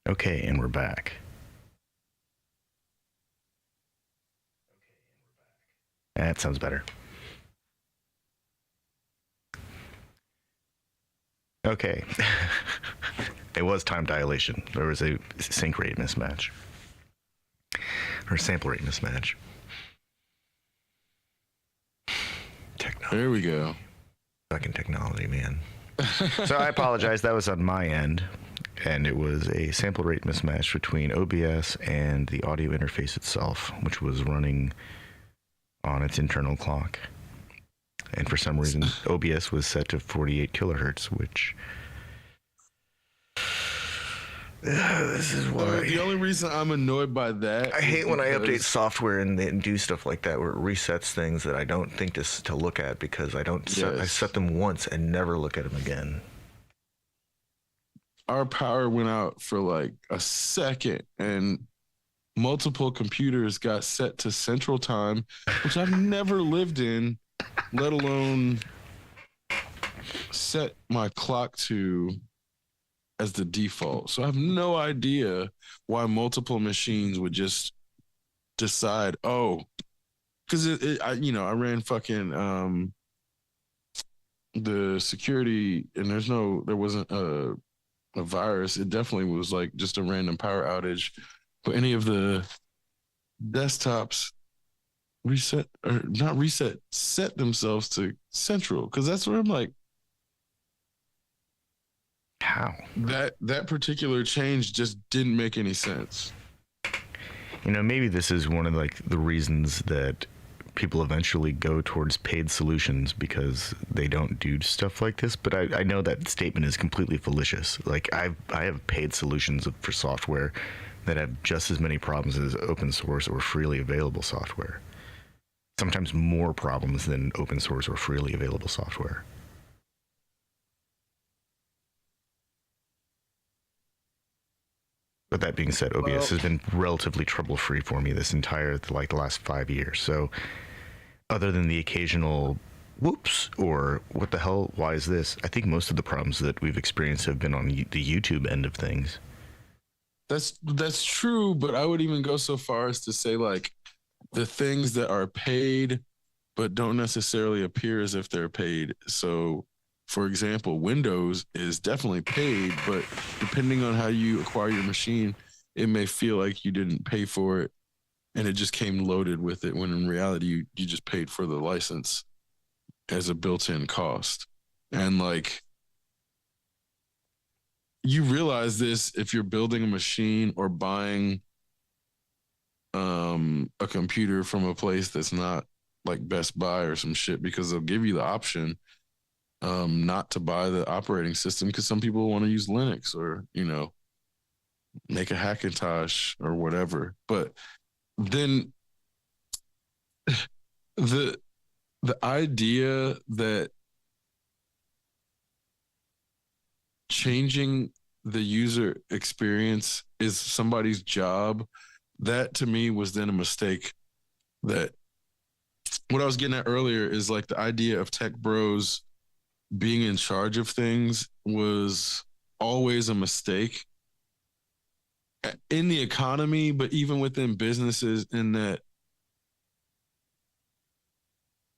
Okay, and we're back. That sounds better. Okay. It was time dilation. There was a sync rate mismatch. Or sample rate mismatch. Technology. There we go. Fucking technology, man. So I apologize. That was on my end. And it was a sample rate mismatch between OBS and the audio interface itself, which was running on its internal clock. And for some reason, OBS was set to 48 kilohertz, which... this is why... The only reason I'm annoyed by that... I hate when I update software and they do stuff like that where it resets things that I don't think to look at because I don't I set them once and never look at them again. Our power went out for like a second and multiple computers got set to Central Time, which I've never lived in, let alone set my clock to as the default. So I have no idea why multiple machines would just decide, because I ran fucking the security, and there wasn't a virus. It definitely was like just a random power outage. But any of the desktops set themselves to Central, because that's where I'm like, how that particular change just didn't make any sense. Maybe this is one of like the reasons that people eventually go towards paid solutions because they don't do stuff like this. But I know that statement is completely fallacious. Like I have paid solutions for software that have just as many problems as open source or freely available software. Sometimes more problems than open source or freely available software. But that being said, OBS has been relatively trouble-free for me this entire, like, the last 5 years. So, other than the occasional whoops or what the hell, why is this? I think most of the problems that we've experienced have been on the YouTube end of things. That's true, but I would even go so far as to say, like, the things that are paid but don't necessarily appear as if they're paid. So, for example, Windows is definitely paid, but depending on how you acquire your machine, it may feel like you didn't pay for it and it just came loaded with it, when in reality, you just paid for the license as a built-in cost. And like, you realize this if you're building a machine or buying a computer from a place that's not like Best Buy or some shit, because they'll give you the option not to buy the operating system because some people want to use Linux or, make a Hackintosh or whatever. But then the idea that changing the user experience is somebody's job, that to me was then a mistake. That what I was getting at earlier is like the idea of tech bros being in charge of things was always a mistake in the economy, but even within businesses, in that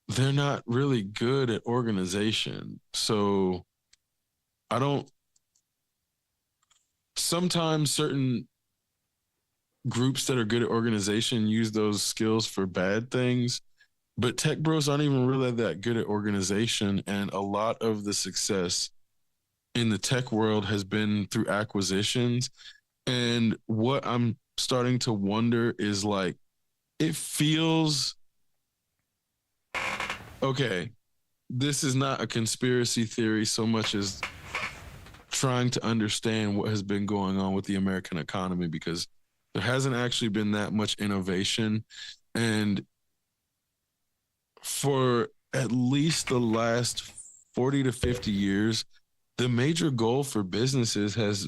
they're not really good at organization. So sometimes certain groups that are good at organization use those skills for bad things, but tech bros aren't even really that good at organization. And a lot of the success in the tech world has been through acquisitions. And what I'm starting to wonder is, like, it feels okay. This is not a conspiracy theory so much as trying to understand what has been going on with the American economy, because there hasn't actually been that much innovation. And for at least the last 40 to 50 years, the major goal for businesses has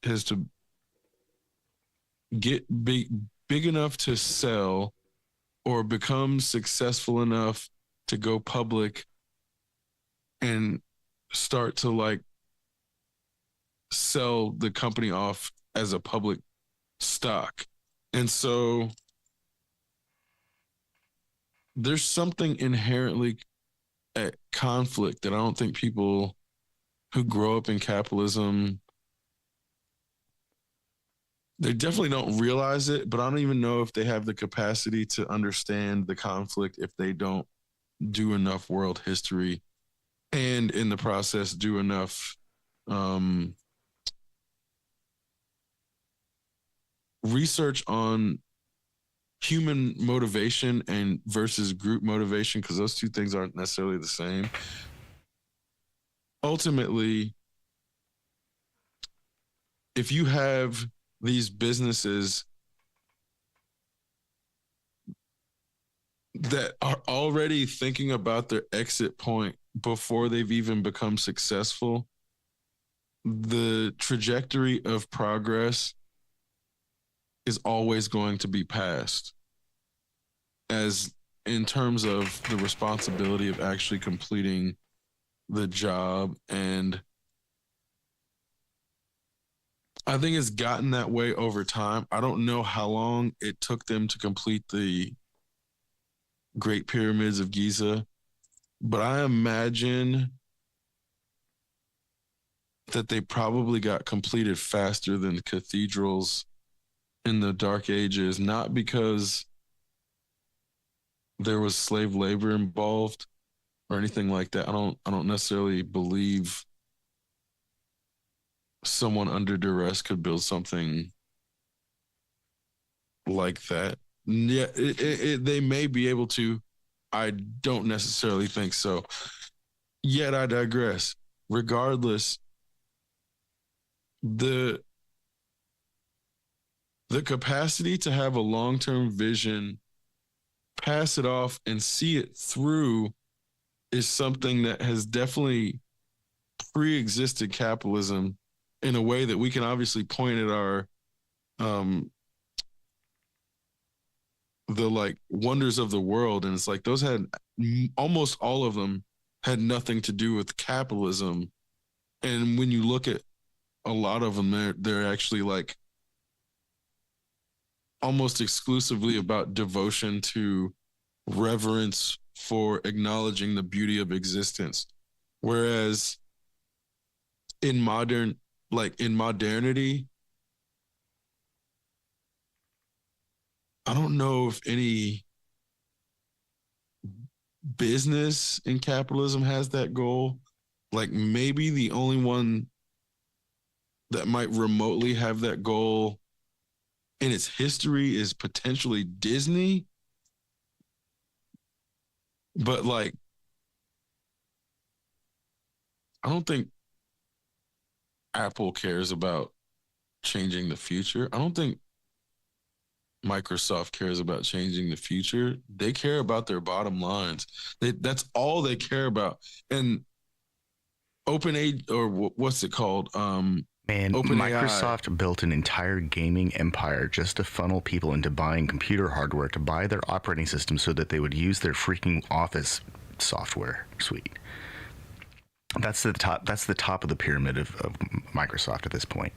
to get big enough to sell or become successful enough to go public and start to like sell the company off as a public stock. And so there's something inherently at conflict that I don't think people who grow up in capitalism, they definitely don't realize it, but I don't even know if they have the capacity to understand the conflict if they don't do enough world history and in the process do enough research on human motivation and versus group motivation, because those two things aren't necessarily the same. Ultimately, if you have these businesses that are already thinking about their exit point before they've even become successful, the trajectory of progress is always going to be passed, as in terms of the responsibility of actually completing the job. And I think it's gotten that way over time. I don't know how long it took them to complete the Great Pyramids of Giza, but I imagine that they probably got completed faster than cathedrals in the Dark Ages, not because there was slave labor involved or anything like that. I don't necessarily believe someone under duress could build something like that. Yeah, they may be able to. I don't necessarily think so. Yet I digress. Regardless, the capacity to have a long-term vision, pass it off, and see it through is something that has definitely pre-existed capitalism in a way that we can obviously point at our the like wonders of the world, and it's like those had almost all of them had nothing to do with capitalism. And when you look at a lot of them, they're actually like almost exclusively about devotion to reverence for acknowledging the beauty of existence. Whereas in modernity, I don't know if any business in capitalism has that goal. Like maybe the only one that might remotely have that goal in its history is potentially Disney. But like, I don't think Apple cares about changing the future. I don't think Microsoft cares about changing the future. They care about their bottom lines. That's all they care about. And OpenAI, or what's it called? Man, OpenAI. Microsoft built an entire gaming empire just to funnel people into buying computer hardware to buy their operating system so that they would use their freaking Office software suite. That's the top. That's the top of the pyramid of Microsoft at this point.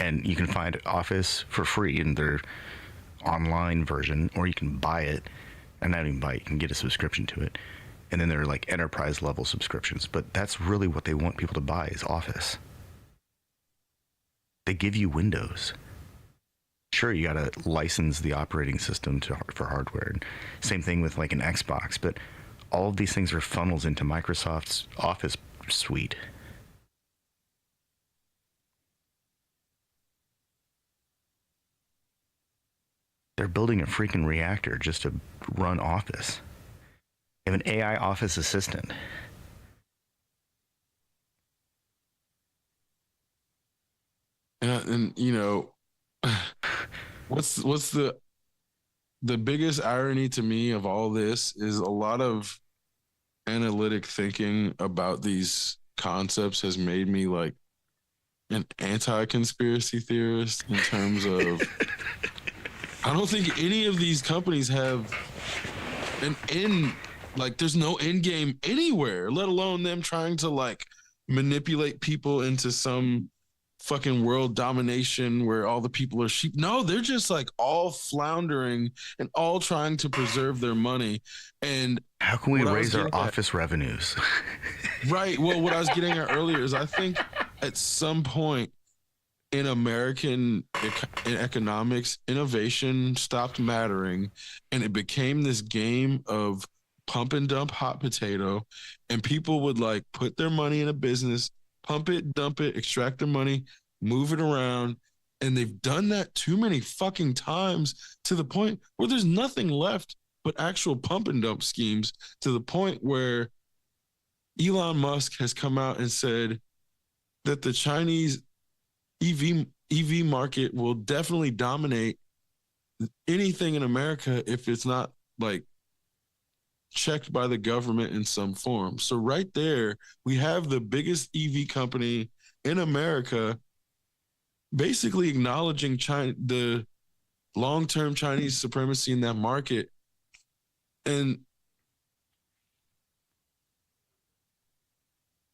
And you can find Office for free in their online version, or you can buy it, and not even buy it. You can get a subscription to it, and then there are like enterprise level subscriptions. But that's really what they want people to buy is Office. They give you Windows. Sure, you gotta license the operating system for hardware. Same thing with like an Xbox, but all of these things are funnels into Microsoft's Office suite. They're building a freaking reactor just to run Office. They have an AI office assistant. And you know, what's the biggest irony to me of all this is a lot of analytic thinking about these concepts has made me like an anti-conspiracy theorist in terms of I don't think any of these companies have an end, like there's no end game anywhere, let alone them trying to like manipulate people into some fucking world domination where all the people are sheep. No, they're just like all floundering and all trying to preserve their money. And how can we what I was raise our getting at, office revenues? right. Well, what I was getting at earlier is I think at some point in American in economics, innovation stopped mattering and it became this game of pump and dump hot potato. And people would like put their money in a business, pump it, dump it, extract their money, move it around. And they've done that too many fucking times to the point where there's nothing left but actual pump and dump schemes, to the point where Elon Musk has come out and said that the Chinese EV market will definitely dominate anything in America if it's not like checked by the government in some form. So right there, we have the biggest EV company in America basically acknowledging China, the long-term Chinese supremacy in that market, and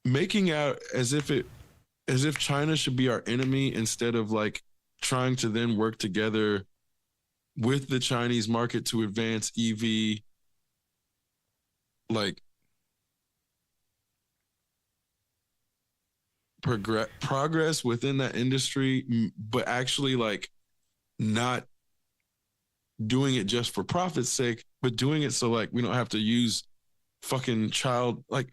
making out as if China should be our enemy instead of like trying to then work together with the Chinese market to advance EV like progress within that industry, but actually like not doing it just for profit's sake, but doing it so like we don't have to use fucking child. Like,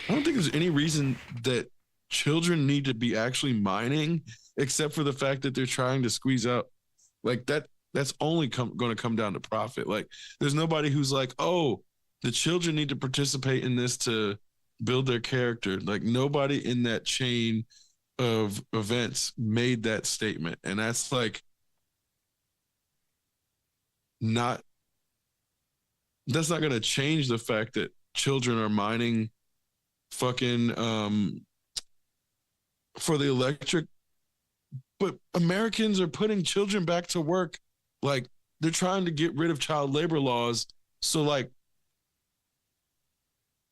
I don't think there's any reason that children need to be actually mining, except for the fact that they're trying to squeeze out like that. That's only going to come down to profit. Like, there's nobody who's like, oh, the children need to participate in this to build their character. Like, nobody in that chain of events made that statement. And that's like that's not going to change the fact that children are mining fucking for the electric, but Americans are putting children back to work. Like, they're trying to get rid of child labor laws. So like,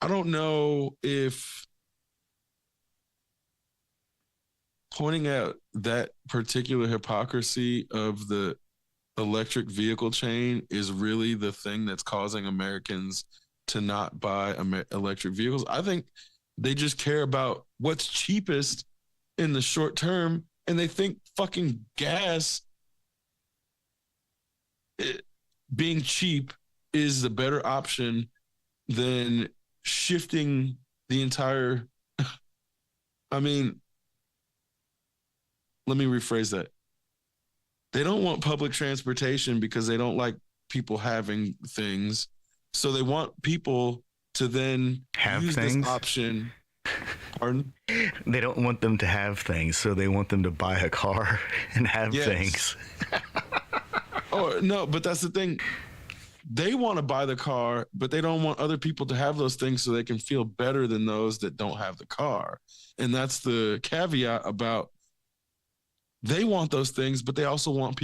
I don't know if pointing out that particular hypocrisy of the electric vehicle chain is really the thing that's causing Americans to not buy electric vehicles. I think they just care about what's cheapest in the short term, and they think fucking gas being cheap is the better option than shifting the entire. I mean, let me rephrase that. They don't want public transportation because they don't like people having things. So they want people to then have use things? this option. Pardon? They don't want them to have things, so they want them to buy a car and have things. Oh, no, but that's the thing. They want to buy the car, but they don't want other people to have those things so they can feel better than those that don't have the car. And that's the caveat about they want those things, but they also want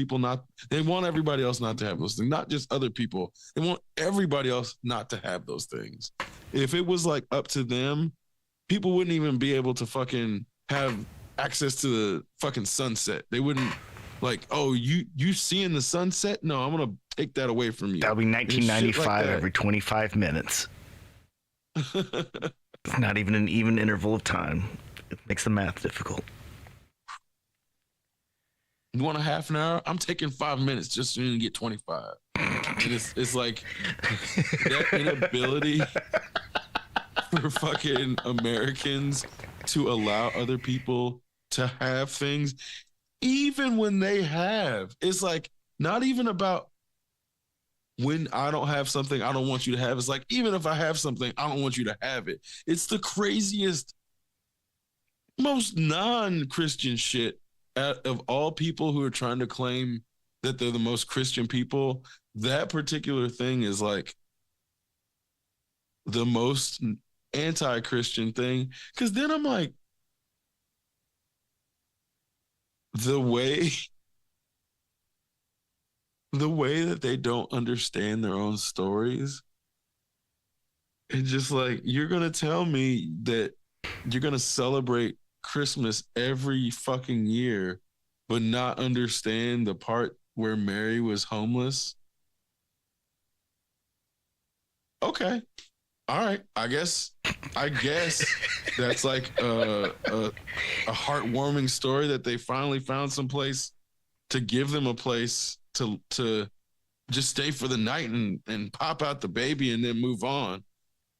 they want everybody else not to have those things, not just other people. They want everybody else not to have those things. If it was like up to them, people wouldn't even be able to fucking have access to the fucking sunset. They wouldn't like, oh, you seeing the sunset? No, I'm going to take that away from you. That'll be 1995 like every 25 minutes. It's not even an even interval of time. It makes the math difficult. You want a half an hour? I'm taking 5 minutes just so you can get 25. And it's like that inability for fucking Americans to allow other people to have things, even when they have. It's like not even about when I don't have something I don't want you to have. It's like, even if I have something, I don't want you to have it. It's the craziest, most non-Christian shit of all people who are trying to claim that they're the most Christian people. That particular thing is like the most anti-Christian thing. Because then I'm like, the way that they don't understand their own stories, it's just like, you're going to tell me that you're going to celebrate Christmas every fucking year, but not understand the part where Mary was homeless. Okay. All right. I guess that's like a heartwarming story that they finally found some place to give them a place to just stay for the night and pop out the baby and then move on.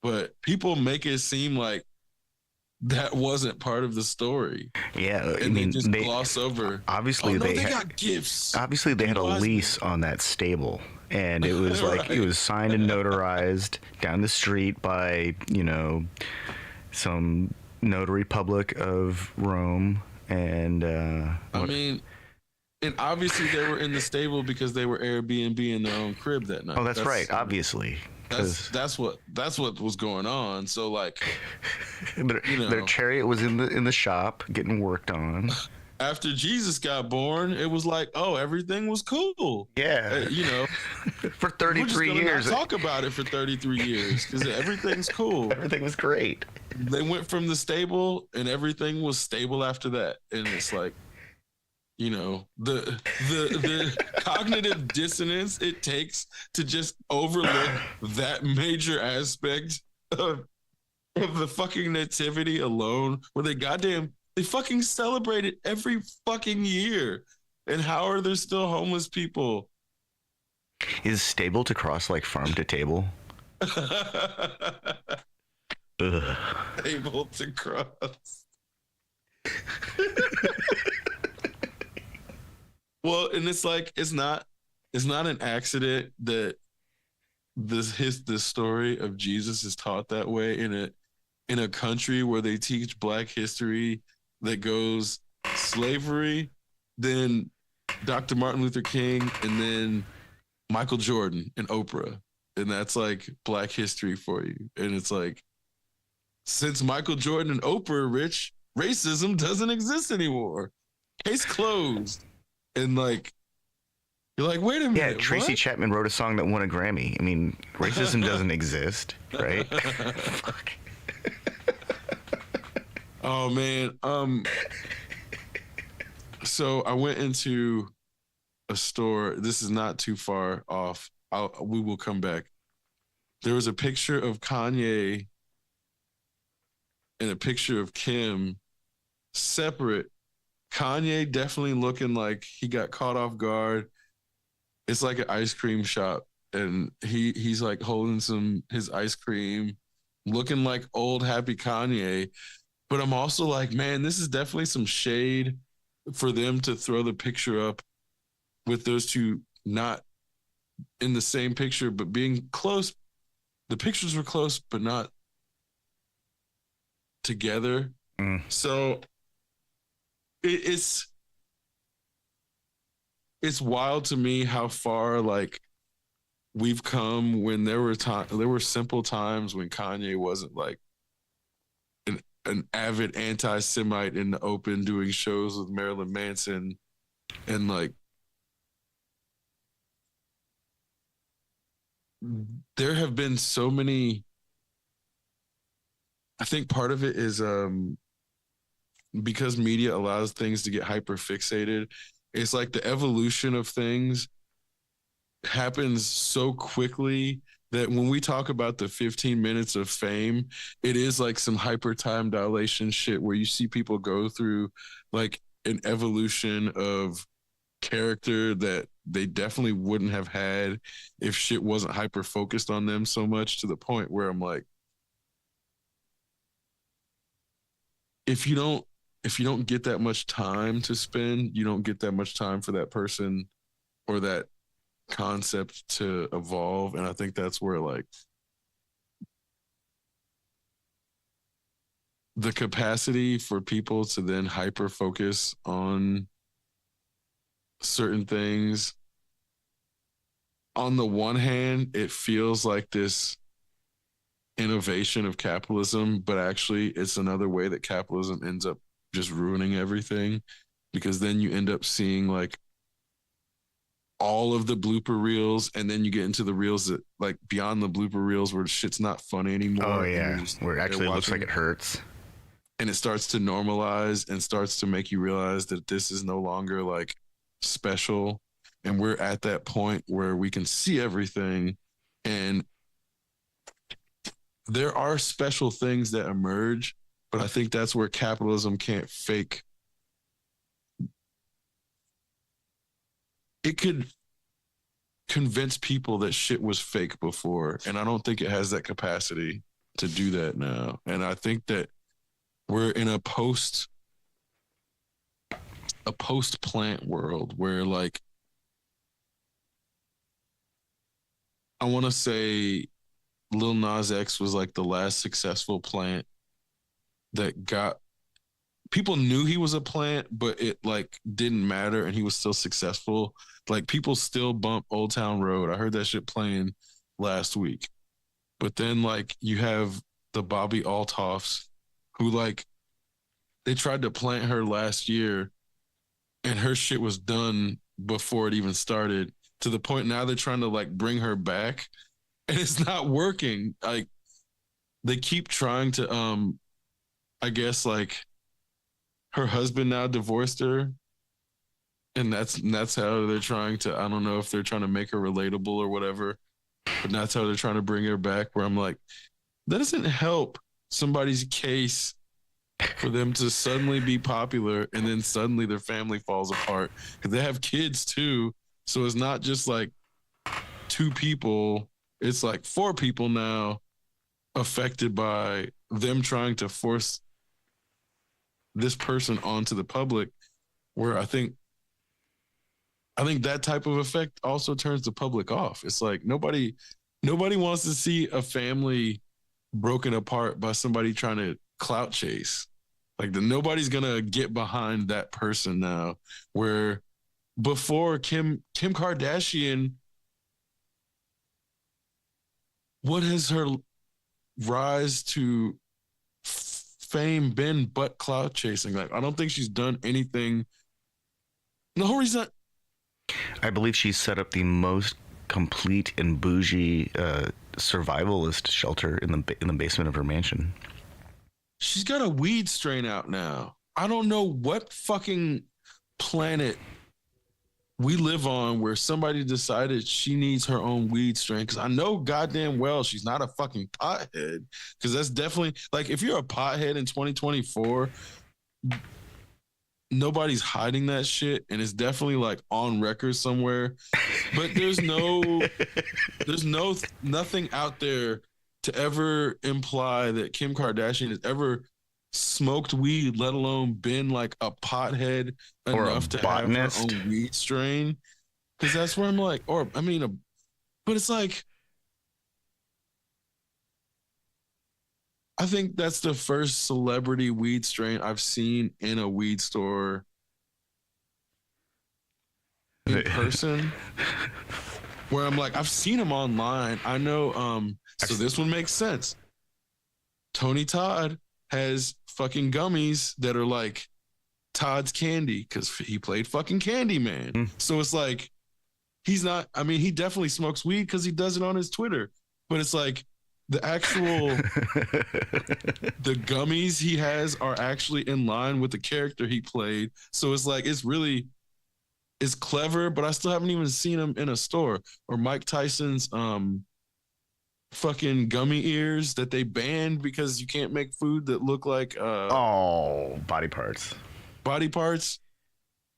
But people make it seem like that wasn't part of the story. Yeah, I And they mean, just gloss over. obviously Oh no, they they got gifts. obviously they had a lease on that stable, and it was like it Right. was signed and notarized down the street by some notary public of Rome, and I mean, and obviously they were in the stable because they were Airbnb in their own crib that night. oh, that's right, obviously, because That's what was going on. So like, their chariot was in the shop getting worked on. after Jesus got born, it was like, oh, everything was cool. Yeah, for 33 years. Not talk about it for 33 years because everything's cool. Everything was great. They went from the stable, and everything was stable after that. And it's like, the cognitive dissonance it takes to just overlook that major aspect of the fucking nativity alone, where they fucking celebrate it every fucking year. And how are there still homeless people? Is stable to cross like farm to table? Ugh. Able to cross. Well, and it's like it's not an accident that this story of Jesus is taught that way in a country where they teach Black history that goes slavery, then Dr. Martin Luther King, and then Michael Jordan and Oprah. And that's like Black history for you. And it's like, since Michael Jordan and Oprah are rich, racism doesn't exist anymore. Case closed. And like, you're like, wait a minute. Yeah, Tracy Chapman wrote a song that won a Grammy. I mean, racism doesn't exist, right? Fuck. Oh man. So I went into a store. This is not too far off. We will come back. There was a picture of Kanye and a picture of Kim separate. Kanye definitely looking like he got caught off guard. It's like an ice cream shop, and he's like holding his ice cream, looking like old happy Kanye. But I'm also like, man, this is definitely some shade for them to throw the picture up with those two not in the same picture, but being close. The pictures were close, but not together. So it's wild to me how far like we've come, when there were simple times when Kanye wasn't like an avid anti-Semite in the open doing shows with Marilyn Manson, and like there have been so many. I think part of it is because media allows things to get hyper fixated. It's like the evolution of things happens so quickly that when we talk about the 15 minutes of fame, it is like some hyper time dilation shit where you see people go through like an evolution of character that they definitely wouldn't have had if shit wasn't hyper focused on them so much, to the point where I'm like, if you don't get that much time to spend, you don't get that much time for that person or that concept to evolve. And I think that's where like the capacity for people to then hyper focus on certain things, on the one hand, it feels like this innovation of capitalism, but actually it's another way that capitalism ends up just ruining everything, because then you end up seeing like all of the blooper reels, and then you get into the reels that like beyond the blooper reels where shit's not funny anymore. Oh yeah, where it actually looks like it hurts. and it starts to normalize and starts to make you realize that this is no longer like special. And we're at that point where we can see everything. And there are special things that emerge, but I think that's where capitalism can't fake. It could convince people that shit was fake before. And I don't think it has that capacity to do that now. And I think that we're in a post plant world where like I want to say Lil Nas X was like the last successful plant that got people knew he was a plant, but it like didn't matter and he was still successful. Like people still bump Old Town Road. I heard that shit playing last week. But then like you have the Bobby Altoffs who like they tried to plant her last year and her shit was done before it even started, to the point now they're trying to like bring her back and it's not working. Like they keep trying to I guess like her husband now divorced her, and that's how they're trying to, I don't know if they're trying to make her relatable or whatever, but that's how they're trying to bring her back, where I'm like, that doesn't help somebody's case for them to suddenly be popular and then suddenly their family falls apart because they have kids too. So it's not just like two people, it's like four people now affected by them trying to force this person onto the public, where I think that type of effect also turns the public off. It's like nobody wants to see a family broken apart by somebody trying to clout chase. Like nobody's gonna get behind that person now. Where before Kim Kardashian, what has her rise to fame been but clout chasing? Like I don't think she's done anything. The whole reason I believe she set up the most complete and bougie survivalist shelter in the basement of her mansion. she's got a weed strain out now. I don't know what fucking planet we live on where somebody decided she needs her own weed strain. Cause I know goddamn well she's not a fucking pothead. Cause that's definitely like, if you're a pothead in 2024, nobody's hiding that shit. And it's definitely like on record somewhere, but there's nothing out there to ever imply that Kim Kardashian has ever smoked weed, let alone been like a pothead or enough to have her own weed strain. Because that's where I'm like, but it's like, I think that's the first celebrity weed strain I've seen in a weed store in person, where I'm like, I've seen them online. I know, so this one makes sense. Tony Todd has fucking gummies that are like Todd's Candy because he played fucking Candyman. So it's like, he definitely smokes weed because he does it on his Twitter, but it's like the actual, the gummies he has are actually in line with the character he played. So it's like, it's clever, but I still haven't even seen him in a store. Or Mike Tyson's fucking gummy ears that they banned because you can't make food that look like body parts.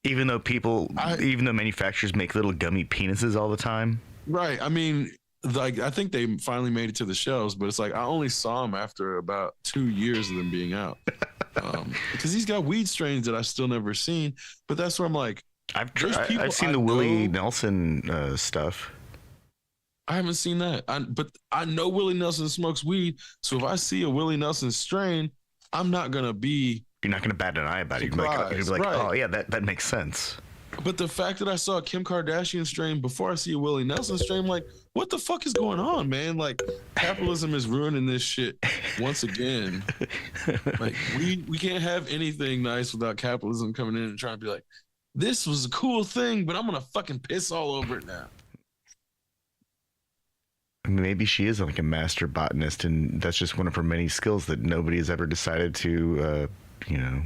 Even though manufacturers make little gummy penises all the time. Right. I mean, like, I think they finally made it to the shelves, but it's like I only saw them after about 2 years of them being out. Because he's got weed strains that I've still never seen. But that's where I'm like, I've seen the Willie Nelson stuff. I haven't seen that. But I know Willie Nelson smokes weed. So if I see a Willie Nelson strain, I'm not going to be. You're not going to bat an eye about it. You're going to be like, right. Oh, yeah, that makes sense. But the fact that I saw a Kim Kardashian strain before I see a Willie Nelson strain, I'm like, what the fuck is going on, man? Like, capitalism is ruining this shit once again. Like, we can't have anything nice without capitalism coming in and trying to be like, this was a cool thing, but I'm going to fucking piss all over it now. maybe she is like a master botanist, and that's just one of her many skills that nobody has ever decided to, you know,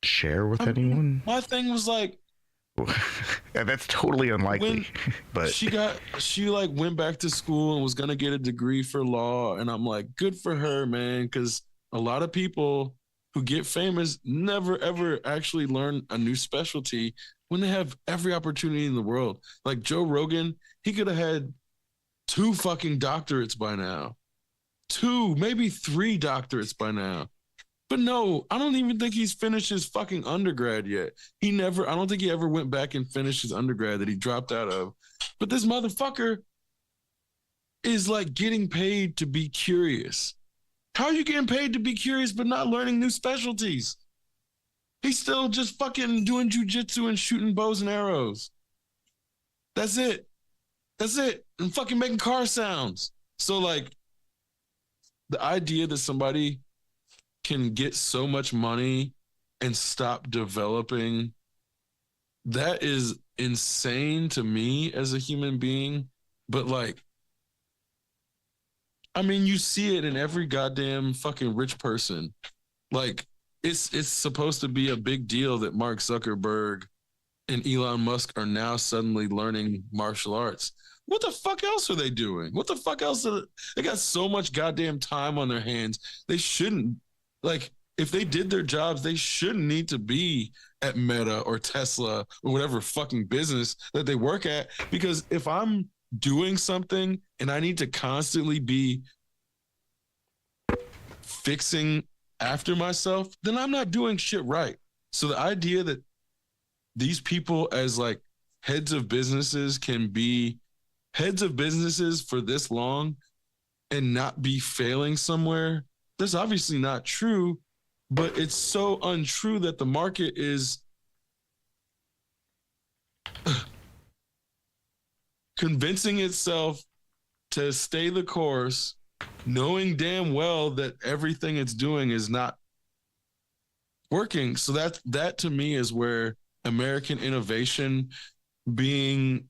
share with I mean, anyone. my thing was like, And that's totally unlikely, when but she like went back to school and was gonna get a degree for law, and I'm like, good for her, man, because a lot of people who get famous never ever actually learn a new specialty when they have every opportunity in the world. Like Joe Rogan, he could have had two fucking doctorates by now, two, maybe three doctorates by now. But no, I don't even think he's finished his fucking undergrad yet. I don't think he ever went back and finished his undergrad that he dropped out of. But this motherfucker is like getting paid to be curious. How are you getting paid to be curious but not learning new specialties? He's still just fucking doing jujitsu and shooting bows and arrows. That's it. That's it. And fucking making car sounds. So, like, the idea that somebody can get so much money and stop developing, that is insane to me as a human being. But like, I mean, you see it in every goddamn fucking rich person. Like, it's supposed to be a big deal that Mark Zuckerberg and Elon Musk are now suddenly learning martial arts. What the fuck else are they doing? What the fuck else? They got so much goddamn time on their hands. They shouldn't, like, if they did their jobs, they shouldn't need to be at Meta or Tesla or whatever fucking business that they work at. Because if I'm doing something and I need to constantly be fixing after myself, then I'm not doing shit right. So the idea that these people as like heads of businesses can be heads of businesses for this long and not be failing somewhere, that's obviously not true. But it's so untrue that the market is convincing itself to stay the course, knowing damn well that everything it's doing is not working. So that to me is where American innovation being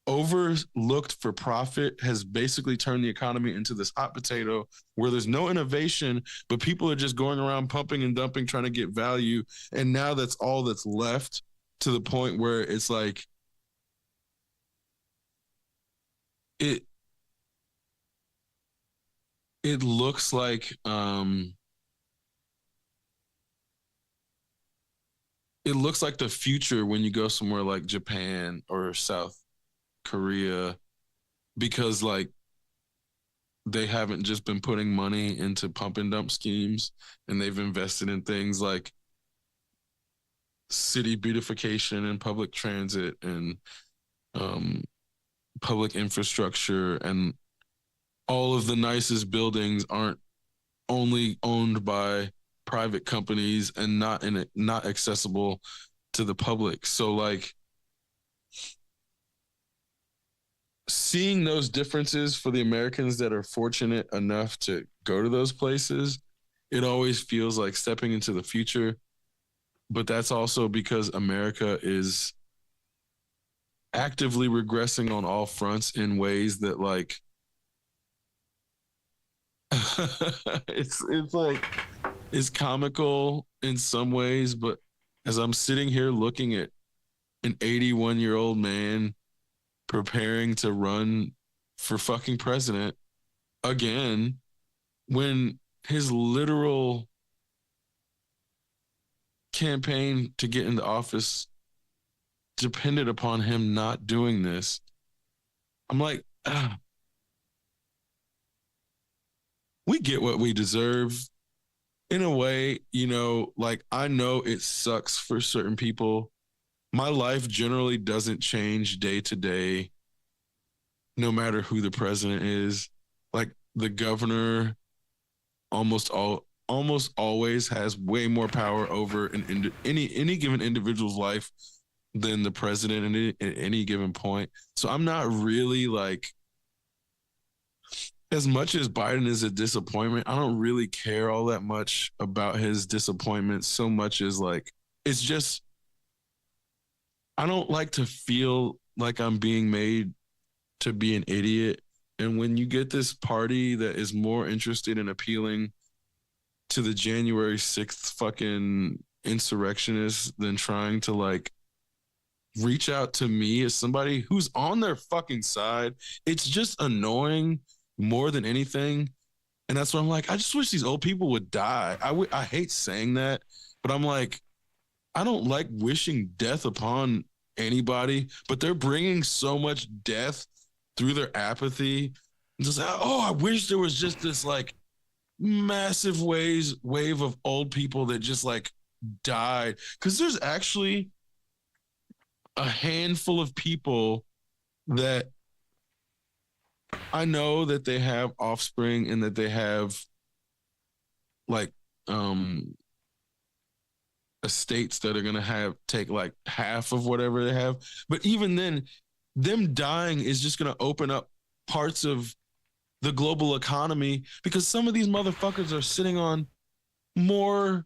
overlooked for profit has basically turned the economy into this hot potato where there's no innovation, but people are just going around pumping and dumping, trying to get value. And now that's all that's left, to the point where it's like, it looks like it looks like the future when you go somewhere like Japan or South Korea, because like they haven't just been putting money into pump and dump schemes, and they've invested in things like city beautification and public transit and public infrastructure, and all of the nicest buildings aren't only owned by private companies and not accessible to the public. So like, seeing those differences for the Americans that are fortunate enough to go to those places, it always feels like stepping into the future. But that's also because America is actively regressing on all fronts in ways that like it's like, it's comical in some ways, but as I'm sitting here looking at an 81-year-old man preparing to run for fucking president again, when his literal campaign to get into office depended upon him not doing this, I'm like, we get what we deserve in a way. You know, like, I know it sucks for certain people. My life generally doesn't change day to day, no matter who the president is. Like, the governor almost always has way more power over any given individual's life than the president at any given point. So I'm not really like, as much as Biden is a disappointment, I don't really care all that much about his disappointment so much as like, it's just I don't like to feel like I'm being made to be an idiot. And when you get this party that is more interested in appealing to the January 6th fucking insurrectionists than trying to like reach out to me as somebody who's on their fucking side, it's just annoying more than anything. And that's why I'm like, I just wish these old people would die. I hate saying that, but I'm like, I don't like wishing death upon anybody, but they're bringing so much death through their apathy. Just oh, I wish there was just this like massive wave of old people that just like died. Because there's actually a handful of people that I know that they have offspring and that they have like estates that are gonna have take like half of whatever they have. But even then, them dying is just gonna open up parts of the global economy because some of these motherfuckers are sitting on more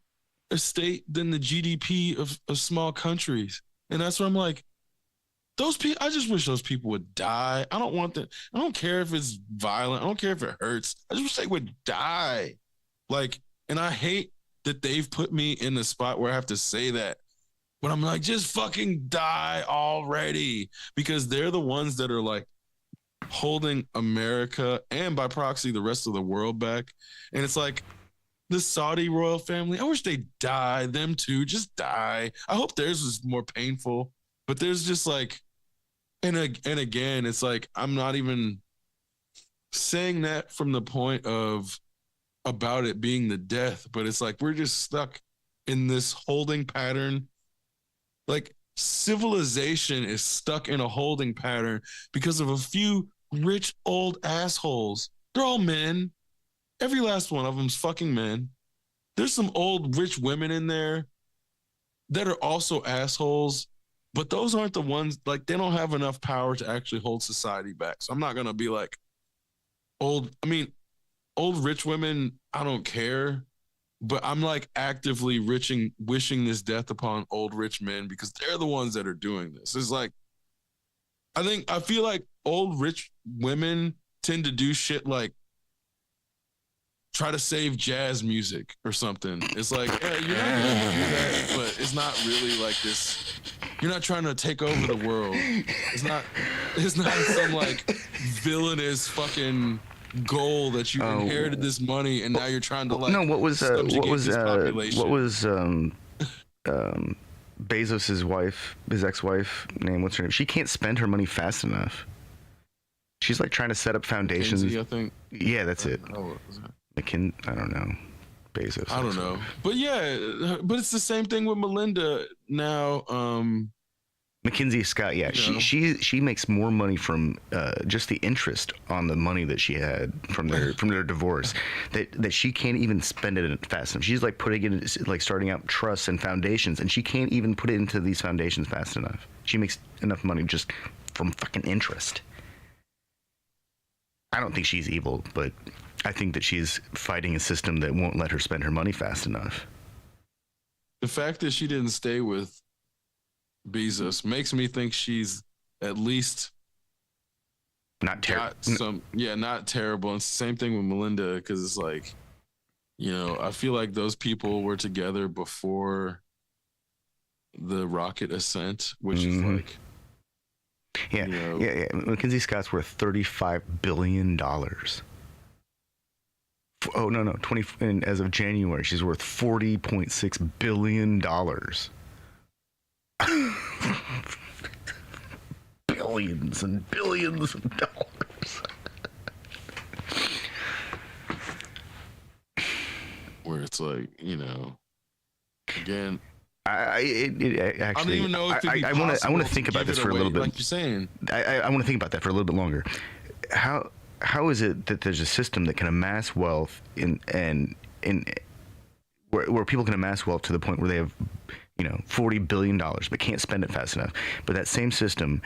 estate than the GDP of small countries. And that's what I'm like, those people, I just wish those people would die. I don't want that. I don't care if it's violent. I don't care if it hurts. I just wish they would die. Like, and I hate that they've put me in the spot where I have to say that. But I'm like, just fucking die already. Because they're the ones that are like holding America and by proxy the rest of the world back. And it's like the Saudi royal family, I wish they die. Them too, just die. I hope theirs was more painful. But there's just like, and again, it's like, I'm not even saying that from the point of about it being the death, but it's like we're just stuck in this holding pattern. Like civilization is stuck in a holding pattern because of a few rich old assholes. They're all men. Every last one of them's fucking men. There's some old rich women in there that are also assholes, but those aren't the ones, like they don't have enough power to actually hold society back. So I'm not going to be like old rich women, I don't care, but I'm like actively wishing this death upon old rich men because they're the ones that are doing this. It's like, I feel like old rich women tend to do shit like try to save jazz music or something. It's like, yeah, you're not gonna do that, but it's not really like this. You're not trying to take over the world. It's not some like villainous fucking goal that you inherited this money and now you're trying to like what was Bezos's wife, his ex-wife name, what's her name? She can't spend her money fast enough. She's like trying to set up foundations. Kinsey, I think. Yeah, that's it. Oh, was it? I don't know. Bezos. I don't know. But yeah, but it's the same thing with Melinda now. Mackenzie Scott, yeah, she makes more money from just the interest on the money that she had from their divorce that she can't even spend it fast enough. She's like putting it like starting out trusts and foundations, and she can't even put it into these foundations fast enough. She makes enough money just from fucking interest. I don't think she's evil, but I think that she's fighting a system that won't let her spend her money fast enough. The fact that she didn't stay with Bezos makes me think she's at least not terrible. Not terrible. And it's the same thing with Melinda, because it's like, I feel like those people were together before the rocket ascent, which is like, yeah. Mackenzie Scott's worth $35 billion. Oh no, 20. And as of January, she's worth $40.6 billion. Billions and billions of dollars. Where it's like, again, actually, I don't even know if I want to think about this for a little bit. Like you're saying, I want to think about that for a little bit longer. How is it that there's a system that can amass wealth where people can amass wealth to the point where they have $40 billion but can't spend it fast enough, but that same system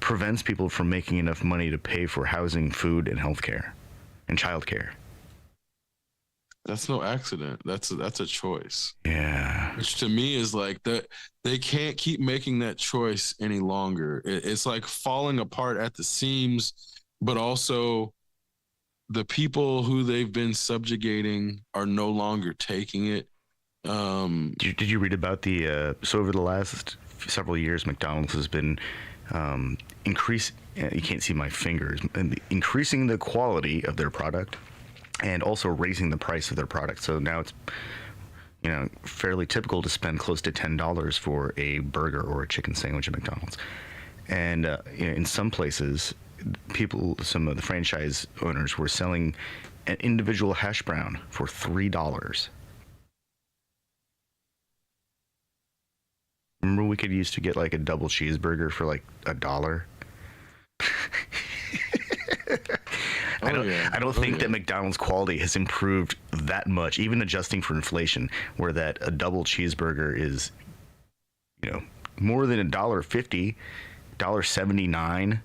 prevents people from making enough money to pay for housing, food, and healthcare and childcare? That's no accident. That's a choice. Yeah. Which to me is like that they can't keep making that choice any longer. It's like falling apart at the seams, but also the people who they've been subjugating are no longer taking it. Did you read about the so over the last several years, McDonald's has been increase. You can't see my fingers. Increasing the quality of their product, and also raising the price of their product. So now it's fairly typical to spend close to $10 for a burger or a chicken sandwich at McDonald's. And in some places, some of the franchise owners were selling an individual hash brown for $3. Remember, we could used to get like a double cheeseburger for like $1. I don't think that McDonald's quality has improved that much, even adjusting for inflation, where that a double cheeseburger is, more than $1.50, $1.79.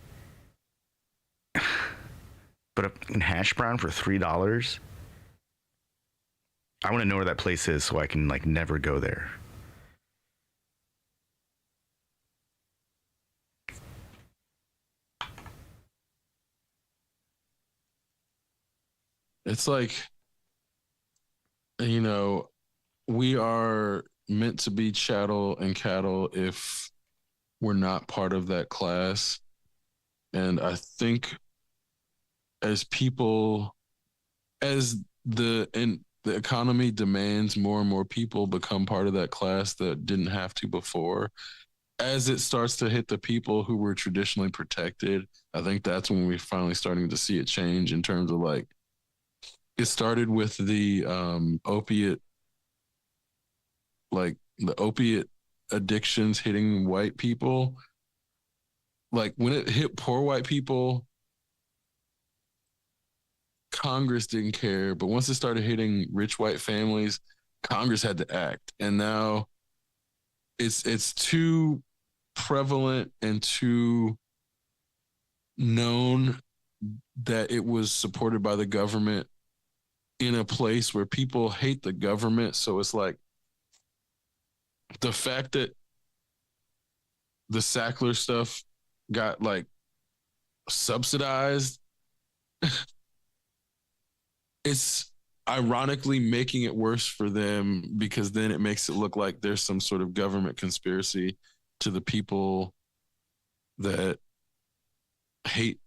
But a hash brown for $3. I want to know where that place is so I can like never go there. It's like, we are meant to be chattel and cattle if we're not part of that class. And I think as people, as the economy demands more and more people become part of that class that didn't have to before, as it starts to hit the people who were traditionally protected, I think that's when we're finally starting to see it change in terms of like, it started with the opiate addictions hitting white people. Like when it hit poor white people, Congress didn't care. But once it started hitting rich white families, Congress had to act. And now it's too prevalent and too known that it was supported by the government in a place where people hate the government. So it's like the fact that the Sackler stuff got like subsidized, it's ironically making it worse for them because then it makes it look like there's some sort of government conspiracy to the people that hate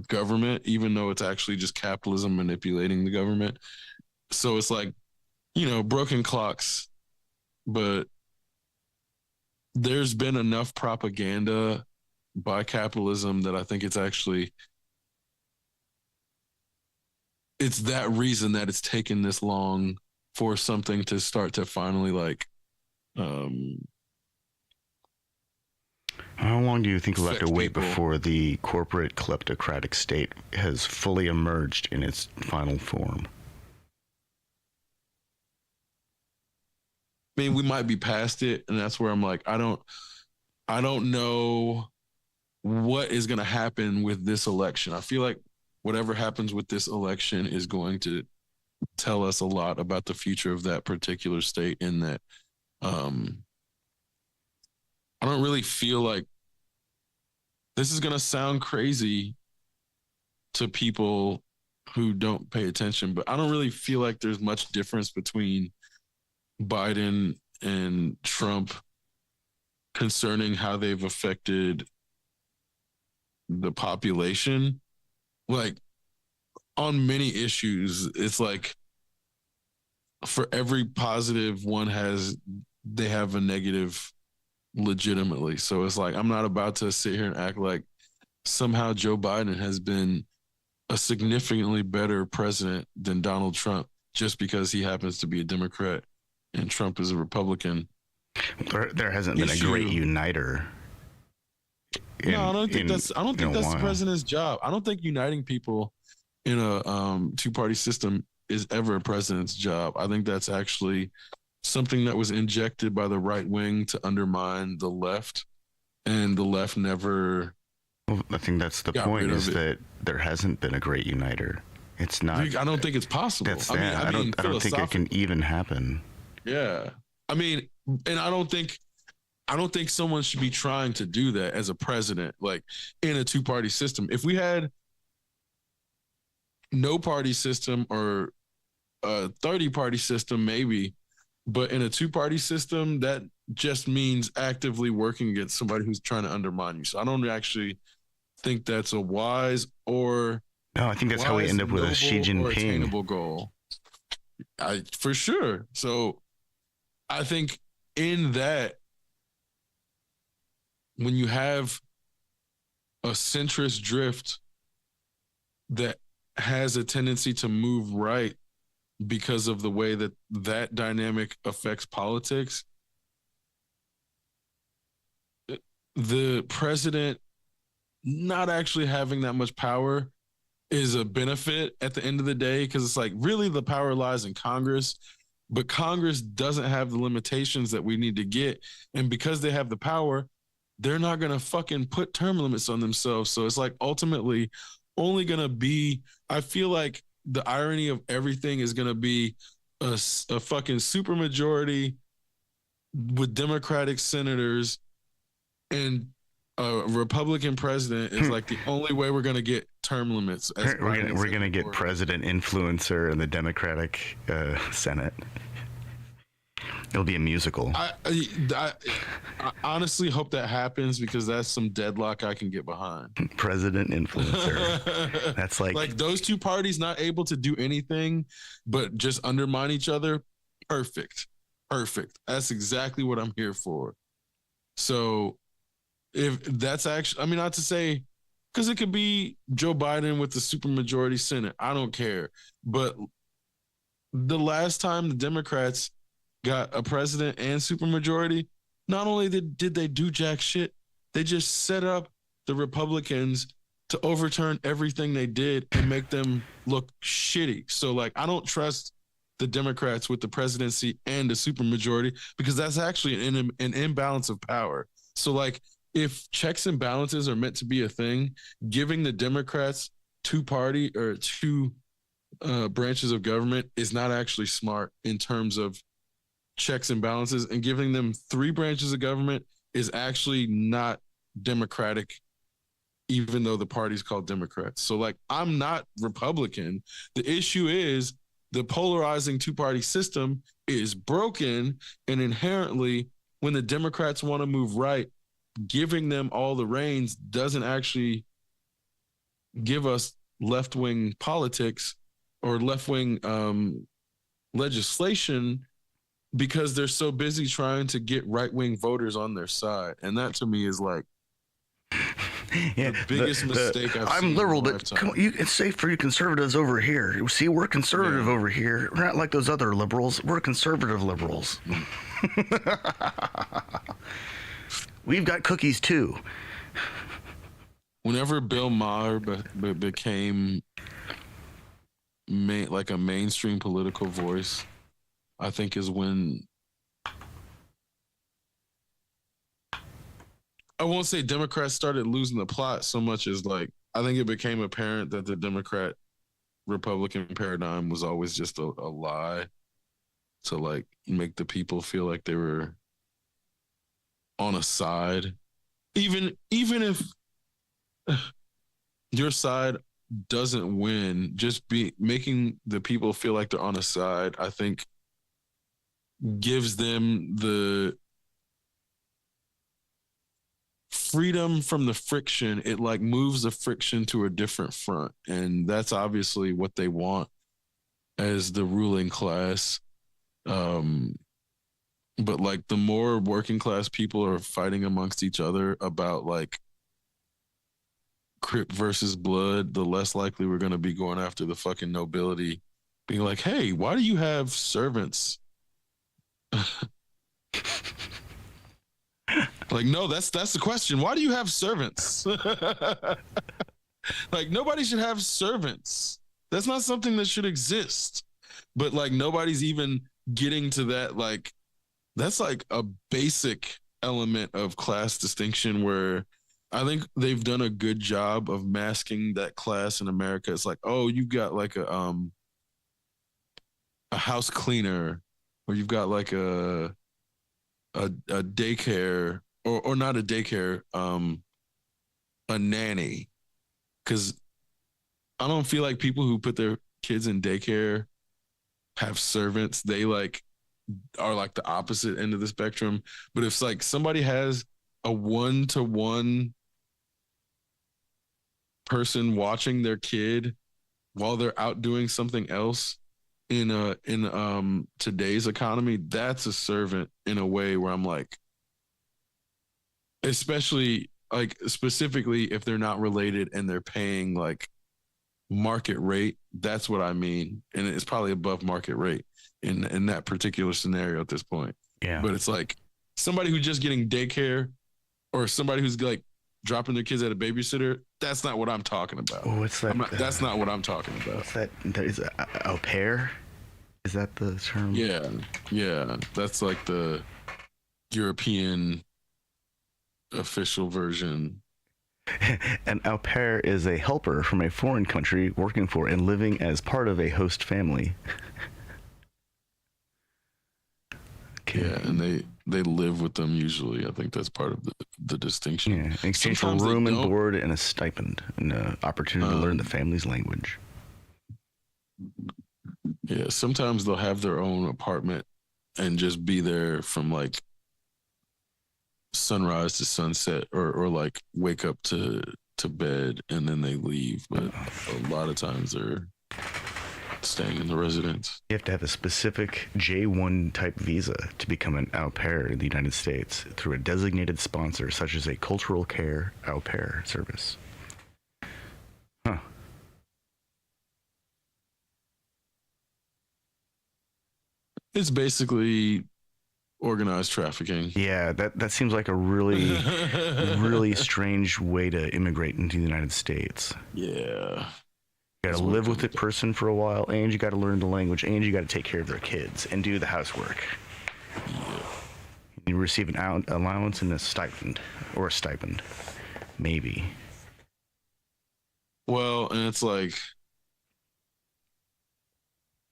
government, even though it's actually just capitalism manipulating the government. So it's like, broken clocks, but there's been enough propaganda by capitalism that I think it's that reason that it's taken this long for something to start to finally like how long do you think we'll have to wait people before the corporate kleptocratic state has fully emerged in its final form? I mean, we might be past it, and that's where I'm like, I don't know what is going to happen with this election. I feel like whatever happens with this election is going to tell us a lot about the future of that particular state. In that, I don't really feel like this is going to sound crazy to people who don't pay attention, but I don't really feel like there's much difference between Biden and Trump concerning how they've affected the population. Like on many issues, it's like for every positive one they have a negative legitimately. So it's like, I'm not about to sit here and act like somehow Joe Biden has been a significantly better president than Donald Trump just because he happens to be a Democrat and Trump is a Republican. There hasn't been a great uniter. I don't think that's the president's job. I don't think uniting people in a two-party system is ever a president's job. I think that's actually something that was injected by the right wing to undermine the left, and the left never. Well, I think that's the point, is that there hasn't been a great uniter. It's not. I don't think it's possible. That's that. I don't think it can even happen. Yeah. I mean, and I don't think someone should be trying to do that as a president, like in a two-party system. If we had no party system or a 30-party system, maybe, but in a two-party system, that just means actively working against somebody who's trying to undermine you. So I don't actually think that's a wise or no. I think that's how we end up with a Xi Jinping attainable goal. For sure. So I think in that, when you have a centrist drift that has a tendency to move right because of the way that that dynamic affects politics, the president not actually having that much power is a benefit at the end of the day, because it's like, really the power lies in Congress, but Congress doesn't have the limitations that we need to get. And because they have the power, they're not going to fucking put term limits on themselves. So it's like ultimately only going to be, I feel like the irony of everything is going to be a fucking supermajority with Democratic senators and a Republican president is like the only way we're going to get term limits. We're going to get president influencer in the Democratic Senate. It'll be a musical. I honestly hope that happens, because that's some deadlock I can get behind. President influencer. That's like those two parties not able to do anything but just undermine each other. Perfect. That's exactly what I'm here for. So if that's actually, I mean, not to say, because it could be Joe Biden with the supermajority Senate. I don't care. But the last time the Democrats got a president and supermajority, not only did they do jack shit, they just set up the Republicans to overturn everything they did and make them look shitty. So like, I don't trust the Democrats with the presidency and the supermajority, because that's actually an imbalance of power. So like, if checks and balances are meant to be a thing, giving the Democrats two branches of government is not actually smart in terms of checks and balances, and giving them three branches of government is actually not democratic, even though the party's called Democrats. So like, I'm not Republican. The issue is the polarizing two-party system is broken, and inherently when the Democrats want to move right, giving them all the reins doesn't actually give us left-wing politics or left-wing legislation, because they're so busy trying to get right-wing voters on their side. And that to me is like the biggest mistake I've seen. I'm liberal, but it's safe for you conservatives over here. See, we're conservative over here. We're not like those other liberals. We're conservative liberals. We've got cookies too. Whenever Bill Maher became like a mainstream political voice, I think is when, I won't say Democrats started losing the plot so much as like, I think it became apparent that the Democrat Republican paradigm was always just a lie to like make the people feel like they were on a side. Even if your side doesn't win, just making the people feel like they're on a side, I think gives them the freedom from the friction. It like moves the friction to a different front. And that's obviously what they want as the ruling class. But like, the more working class people are fighting amongst each other about like Crip versus Blood, the less likely we're going to be going after the fucking nobility, being like, hey, why do you have servants? Like, no, that's the question. Why do you have servants? Like, nobody should have servants. That's not something that should exist. But like, nobody's even getting to that. Like, that's like a basic element of class distinction, where I think they've done a good job of masking that class in America. It's like, oh, you've got like a house cleaner, or you've got like a daycare, or not a daycare, a nanny. Because I don't feel like people who put their kids in daycare have servants. They like are like the opposite end of the spectrum. But if like somebody has a 1-to-1 person watching their kid while they're out doing something else in today's economy, that's a servant in a way where I'm like, especially like specifically if they're not related and they're paying like market rate, that's what I mean. And it's probably above market rate in that particular scenario at this point. Yeah. But it's like somebody who's just getting daycare, or somebody who's like dropping their kids at a babysitter, that's not what I'm talking about. Oh, what's that? That's not what I'm talking about. What's that? That is au pair? Is that the term? Yeah. Yeah. That's like the European official version. An au pair is a helper from a foreign country working for and living as part of a host family. Okay. Yeah, and they live with them usually. I think that's part of the distinction. Yeah, in exchange for room and board and a stipend and an opportunity to learn the family's language. Yeah, sometimes they'll have their own apartment and just be there from like sunrise to sunset, or like wake up to bed and then they leave. But a lot of times they're staying in the residence. You have to have a specific J1 type visa to become an au pair in the United States through a designated sponsor, such as a cultural care au pair service. Huh. It's basically organized trafficking. Yeah, that seems like a really, really strange way to immigrate into the United States. Yeah. You got to live with the person for a while, and you got to learn the language, and you got to take care of their kids and do the housework. Yeah. You receive an allowance and a stipend, maybe. Well, and it's like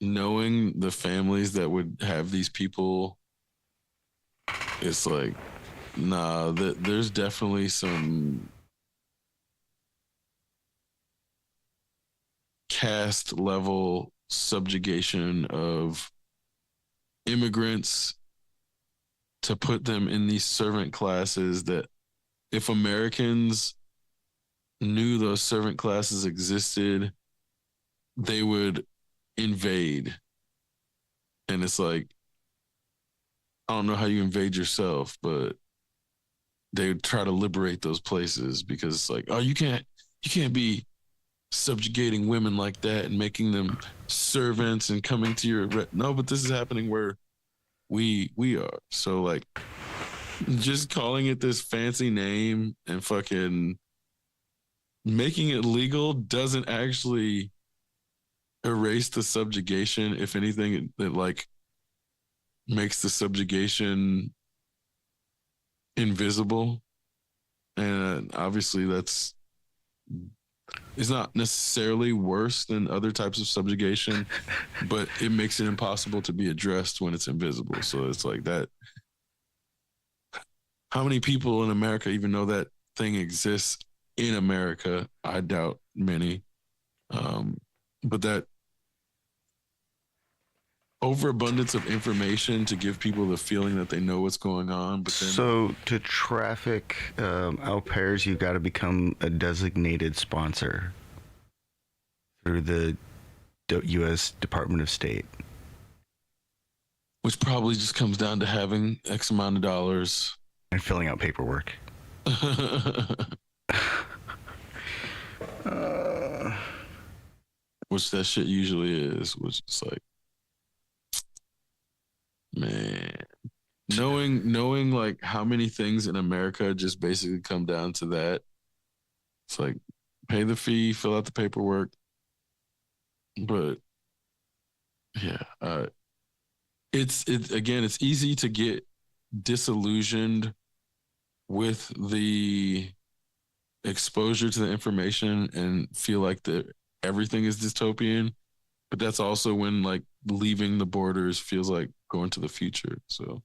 knowing the families that would have these people. It's like, nah, there's definitely some caste level subjugation of immigrants to put them in these servant classes that if Americans knew those servant classes existed, they would invade. And it's like, I don't know how you invade yourself, but they would try to liberate those places because it's like, oh, you can't be subjugating women like that and making them servants and coming to your no, but this is happening where we are. So like just calling it this fancy name and fucking making it legal doesn't actually erase the subjugation. If anything, it like makes the subjugation invisible. And obviously that's it's not necessarily worse than other types of subjugation, but it makes it impossible to be addressed when it's invisible. So it's like that. How many people in America even know that thing exists in America? I doubt many. But that overabundance of information to give people the feeling that they know what's going on. But then, so to traffic au pairs, you've got to become a designated sponsor through the U.S. Department of State. which probably just comes down to having X amount of dollars. And filling out paperwork. Which that shit usually is, which is like, man, knowing like how many things in America just basically come down to that. It's like pay the fee, fill out the paperwork. But yeah, it's again, it's easy to get disillusioned with the exposure to the information and feel like everything is dystopian. But that's also when like leaving the borders feels like going to the future. So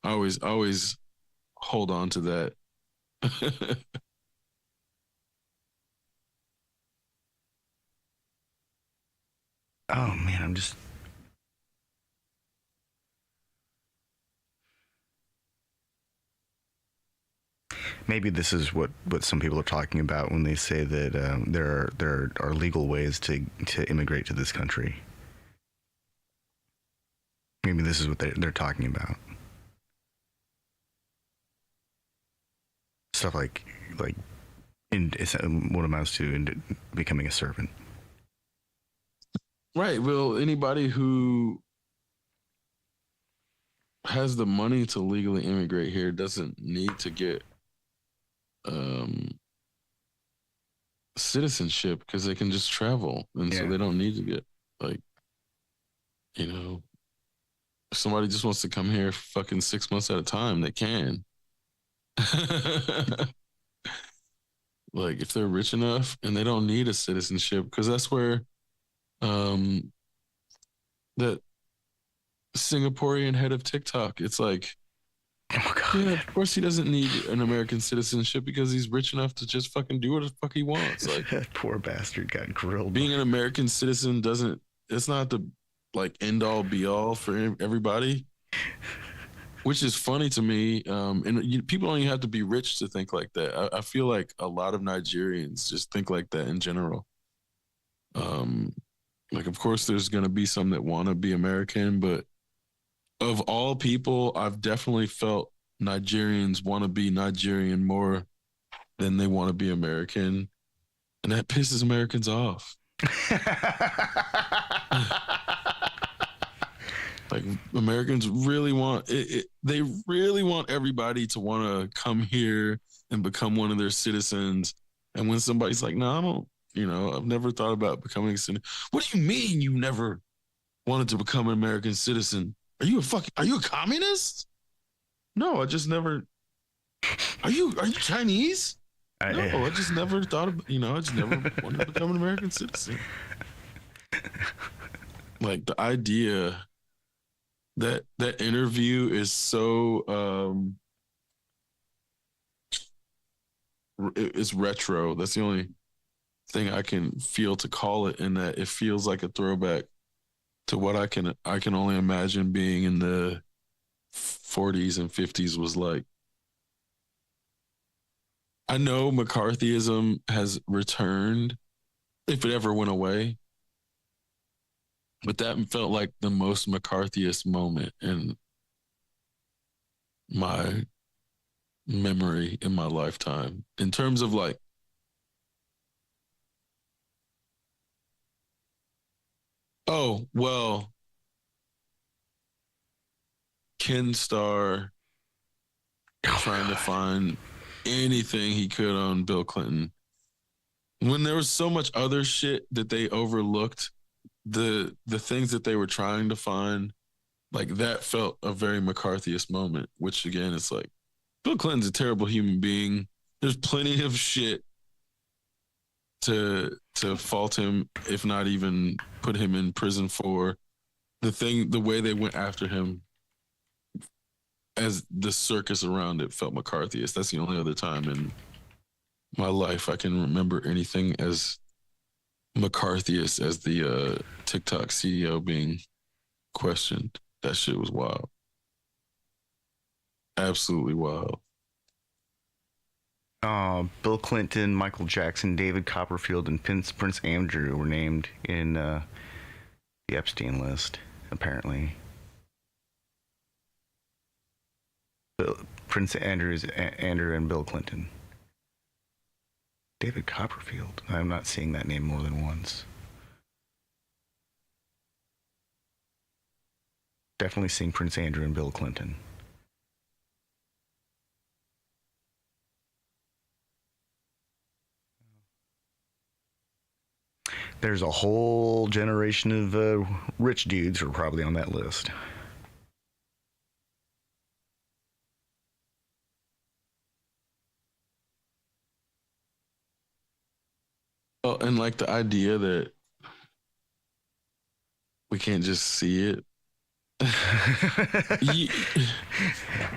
I always hold on to that. Oh man, I'm just maybe this is what some people are talking about when they say that there are legal ways to immigrate to this country. Maybe this is what they're talking about. Stuff like in what amounts to in becoming a servant. Right. Well, anybody who has the money to legally immigrate here doesn't need to get um citizenship because they can just travel, and so Yeah. they don't need to get like, you know, if somebody just wants to come here fucking 6 months at a time, they can. Like if they're rich enough and they don't need a citizenship, because that's where um that Singaporean head of TikTok, it's like, Oh yeah, god. of course he doesn't need an American citizenship because he's rich enough to just fucking do what the fuck he wants. Like That poor bastard got grilled. being an American citizen doesn't, it's not the like end all be all for everybody, which is funny to me. And people don't even have to be rich to think like that. I feel like a lot of Nigerians just think like that in general. Um, like, of course, there's going to be some that want to be American, but of all people, I've definitely felt Nigerians want to be Nigerian more than they want to be American. And that pisses Americans off. Like Americans really want they really want everybody to want to come here and become one of their citizens. And when somebody's like, "No, I don't," I've never thought about becoming a citizen. What do you mean you never wanted to become an American citizen? Are you a communist? No, I just never. Are you Chinese? No, I just never thought of, I just never wanted to become an American citizen. Like the idea that interview is so it's retro. That's the only thing I can feel to call it, in that it feels like a throwback to what I can only imagine being in the 40s and 50s was like. I know McCarthyism has returned, if it ever went away, but that felt like the most McCarthyist moment in my memory in my lifetime. In terms of like, oh, well, Ken Starr trying to find anything he could on Bill Clinton. When there was so much other shit that they overlooked, the things that they were trying to find, like that felt a very McCarthyist moment, which again, it's like, Bill Clinton's a terrible human being. There's plenty of shit to fault him, if not even put him in prison for. The way they went after him, as the circus around it felt McCarthyist. That's the only other time in my life I can remember anything as McCarthyist as the TikTok CEO being questioned. That shit was wild. Absolutely wild. Bill Clinton, Michael Jackson, David Copperfield, and Prince Andrew were named in the Epstein list, apparently. Prince Andrew and Bill Clinton. David Copperfield. I'm not seeing that name more than once. Definitely seeing Prince Andrew and Bill Clinton. There's a whole generation of rich dudes who are probably on that list. Oh, and like the idea that we can't just see it.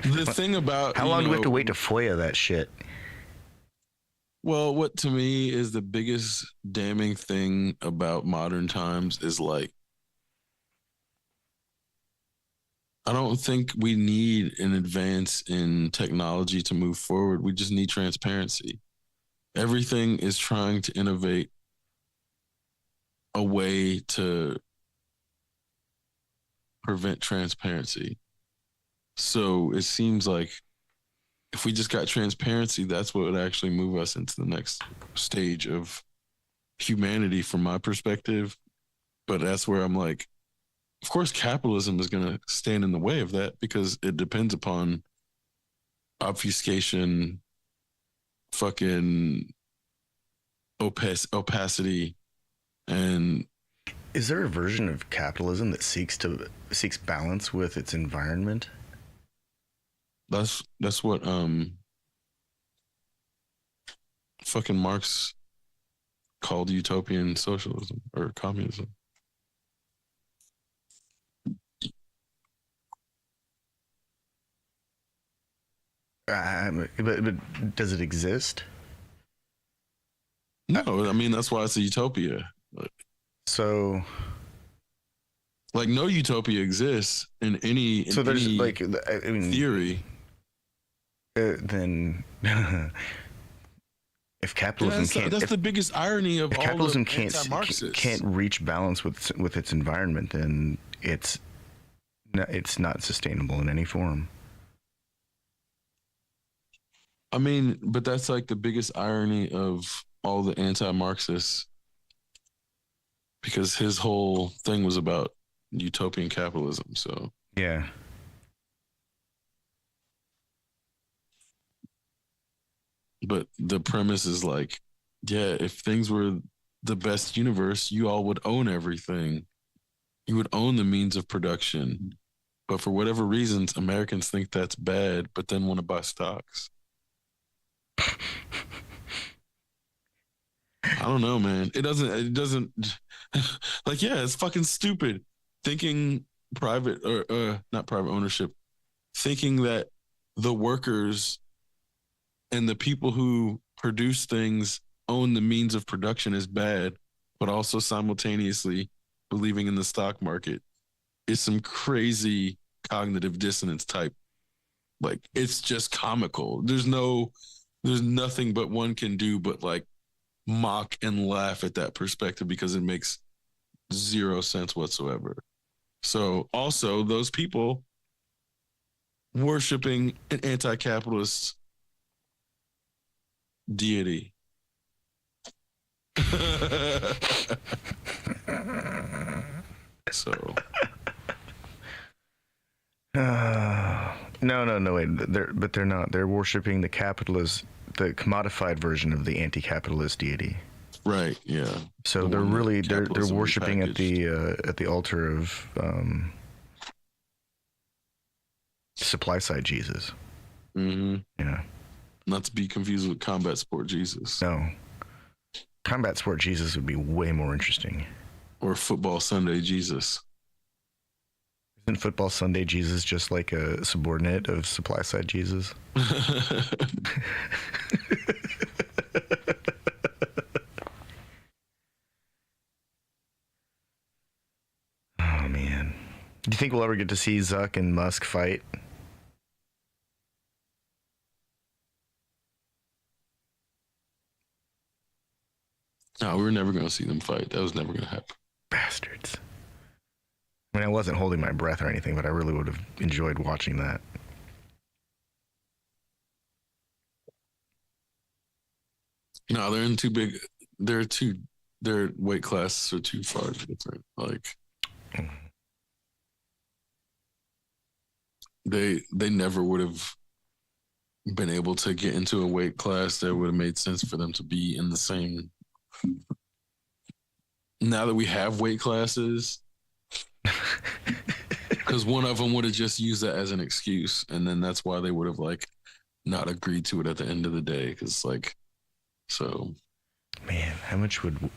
The thing about, How long do we have to wait to FOIA that shit? well, what to me is the biggest damning thing about modern times is like, I don't think we need an advance in technology to move forward. We just need transparency. Everything is trying to innovate a way to prevent transparency. So it seems like if we just got transparency, that's what would actually move us into the next stage of humanity from my perspective. But that's where I'm like, of course, capitalism is going to stand in the way of that because it depends upon obfuscation, fucking opacity, and Is there a version of capitalism that seeks balance with its environment? that's what fucking Marx called utopian socialism or communism. But does it exist? No, I mean that's why it's a utopia. So Like no utopia exists in any so there's any like I mean theory. Then if capitalism can't That's if, the biggest irony of if all capitalism the anti-Marxists. can't reach balance with its environment, then it's not sustainable in any form. I mean, but that's like the biggest irony of all the anti-Marxists because his whole thing was about utopian capitalism. So Yeah. but the premise is like, yeah, if things were the best universe, you all would own everything. You would own the means of production. But for whatever reasons, Americans think that's bad, but then want to buy stocks. I don't know, man. It doesn't like, yeah, it's fucking stupid thinking private or not private ownership, thinking that the workers and the people who produce things own the means of production is bad, but also simultaneously believing in the stock market is some crazy cognitive dissonance type. Like it's just comical. There's nothing but one can do but like mock and laugh at that perspective because it makes zero sense whatsoever. So also those people worshiping an anti-capitalist deity. So No, wait. They're not. They're worshiping the commodified version of the anti-capitalist deity. right, yeah. So The they're one that really they're capitalism worshiping repackaged. at the altar of supply side Jesus. Mhm. Yeah. Not to be confused with combat sport Jesus No. Combat sport Jesus would be way more interesting. or football Sunday Jesus. Isn't football Sunday Jesus just like a subordinate of supply side Jesus? Oh man. Do you think we'll ever get to see Zuck and Musk fight? No, we were never going to see them fight. That was never going to happen. Bastards. I mean, I wasn't holding my breath or anything, but I really would have enjoyed watching that. No, they're in too big. They're too. Their weight classes are too far different. Like they never would have been able to get into a weight class that would have made sense for them to be in the same. Now that we have weight classes, because one of them would have just used that as an excuse, and then that's why they would have like not agreed to it at the end of the day. Because like, so Man, how much would...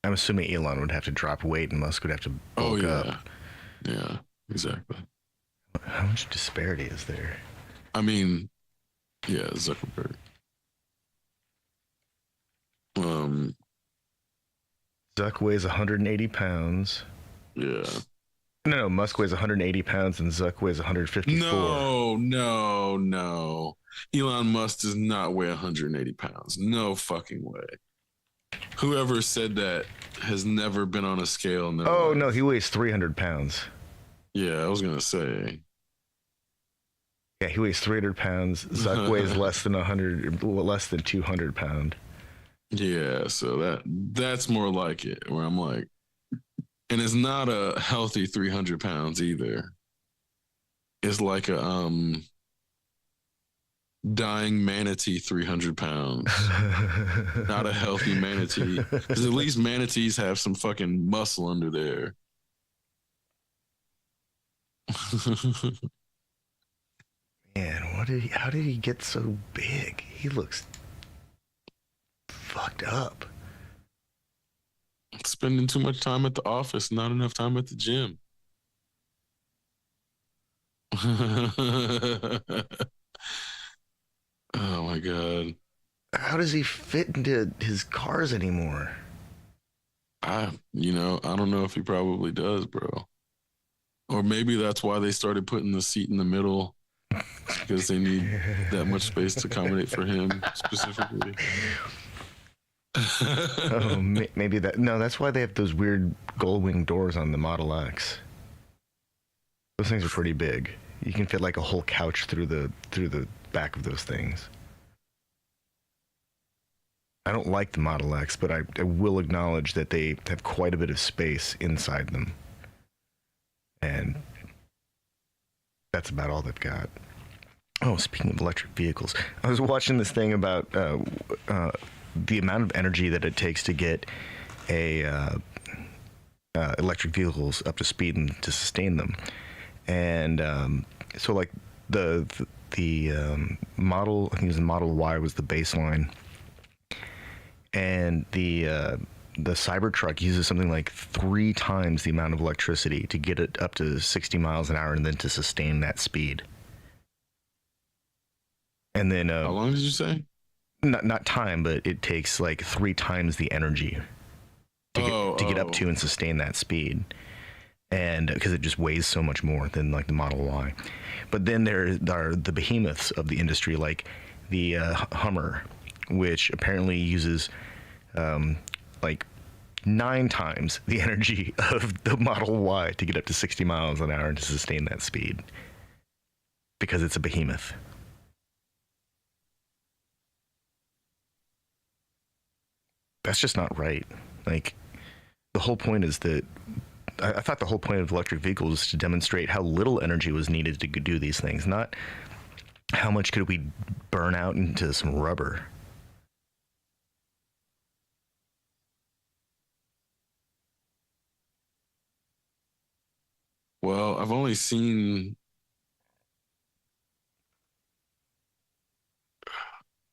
I'm assuming Elon would have to drop weight and Musk would have to Oh bulk yeah, up. yeah, exactly. How much disparity is there? I mean, yeah, Zuckerberg. Um, Zuck weighs 180 pounds. yeah. No, Musk weighs 180 pounds and Zuck weighs 154. No. Elon Musk does not weigh 180 pounds. No fucking way. Whoever said that has never been on a scale in their Oh, life. no, he weighs 300 pounds. Yeah, I was gonna say. Yeah, he weighs 300 pounds. Zuck weighs less than 200 pounds. Yeah, so that's more like it. Where I'm like, and it's not a healthy 300 pounds either. It's like a dying manatee 300 pounds. Not a healthy manatee. Because at least manatees have some fucking muscle under there. Man, how did he get so big? He looks fucked up. Spending too much time at the office, not enough time at the gym. Oh my god. How does he fit into his cars anymore? I don't know if he probably does, bro. Or maybe that's why they started putting the seat in the middle because they need that much space to accommodate for him specifically. Oh, maybe that. No, that's why they have those weird gold wing doors on the Model X. Those things are pretty big. You can fit like a whole couch through the back of those things. I don't like the Model X, but I will acknowledge that they have quite a bit of space inside them. And that's about all they've got. Oh, speaking of electric vehicles, I was watching this thing about the amount of energy that it takes to get electric vehicles up to speed and to sustain them. And so, like the model, I think it was the Model Y was the baseline, and the Cybertruck uses something like 3 times the amount of electricity to get it up to 60 miles an hour and then to sustain that speed. And then how long did you say? Not time, but it takes like 3 times the energy to get up to and sustain that speed, and because it just weighs so much more than like the Model Y. But then there are the behemoths of the industry, like the Hummer, which apparently uses like 9 times the energy of the Model Y to get up to 60 miles an hour and to sustain that speed, because it's a behemoth. That's just not right. Like, the whole point is that I thought the whole point of electric vehicles was to demonstrate how little energy was needed to do these things, not how much could we burn out into some rubber. Well, I've only seen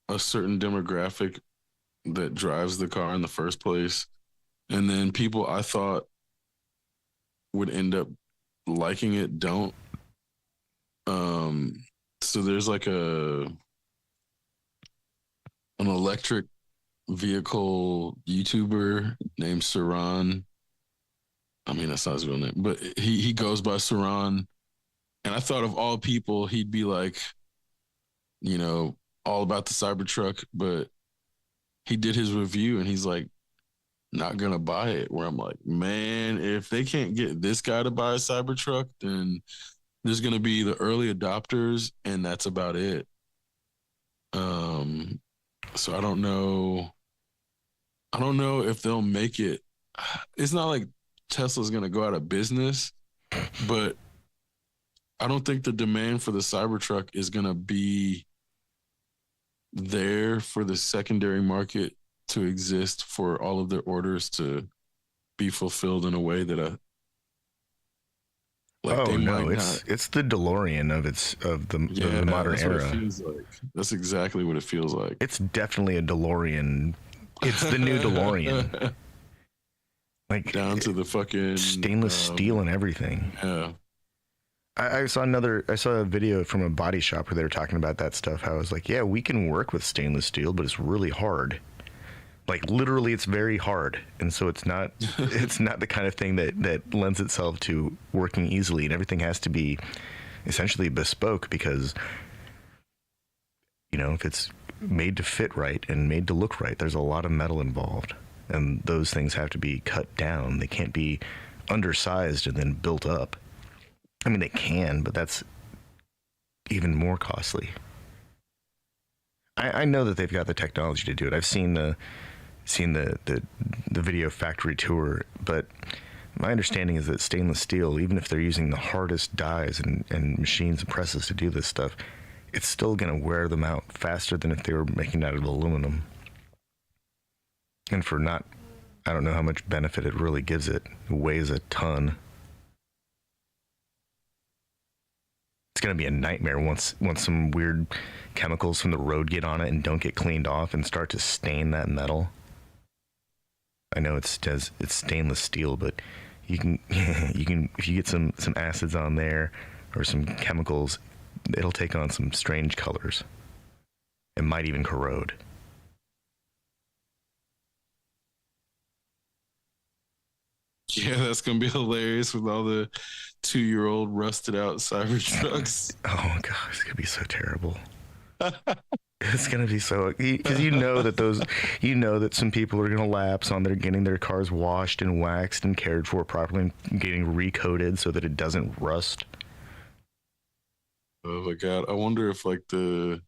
a certain demographic that drives the car in the first place. And then people I thought would end up liking it don't. So there's like an electric vehicle YouTuber named Saran. I mean, that's not his real name, but he goes by Saran. And I thought of all people, he'd be like, all about the Cybertruck, but he did his review and he's like, not gonna buy it. Where I'm like, man, if they can't get this guy to buy a Cybertruck, then there's gonna be the early adopters, and that's about it. So I don't know. I don't know if they'll make it. It's not like Tesla's gonna go out of business, but I don't think the demand for the Cybertruck is gonna be there for the secondary market to exist for all of their orders to be fulfilled in a way that they no, it's the DeLorean of the modern that's era. What it feels like. That's exactly what it feels like. It's definitely a DeLorean It's the new DeLorean. Like down to the fucking stainless steel and everything. Yeah. I saw a video from a body shop where they were talking about that stuff. How I was like, yeah, we can work with stainless steel, but it's really hard. Like literally, it's very hard, and so it's not the kind of thing that lends itself to working easily, and everything has to be essentially bespoke because, you know, if it's made to fit right and made to look right, there's a lot of metal involved, and those things have to be cut down. They can't be undersized and then built up. I mean, they can, but that's even more costly. I know that they've got the technology to do it. I've seen the video factory tour, but my understanding is that stainless steel, even if they're using the hardest dies and machines and presses to do this stuff, it's still going to wear them out faster than if they were making it out of aluminum. And for not, I don't know how much benefit it really gives it. It weighs a ton. It's going to be a nightmare once some weird chemicals from the road get on it and don't get cleaned off and start to stain that metal. I know it's stainless steel, but you can if you get some acids on there or some chemicals, it'll take on some strange colors. It might even corrode. Yeah, that's gonna be hilarious with all the 2-year-old rusted out Cybertrucks. Oh gosh, it's gonna be so terrible. It's gonna be so, because you know that some people are gonna lapse on their getting their cars washed and waxed and cared for properly and getting recoated so that it doesn't rust. Oh my god, I wonder if like no,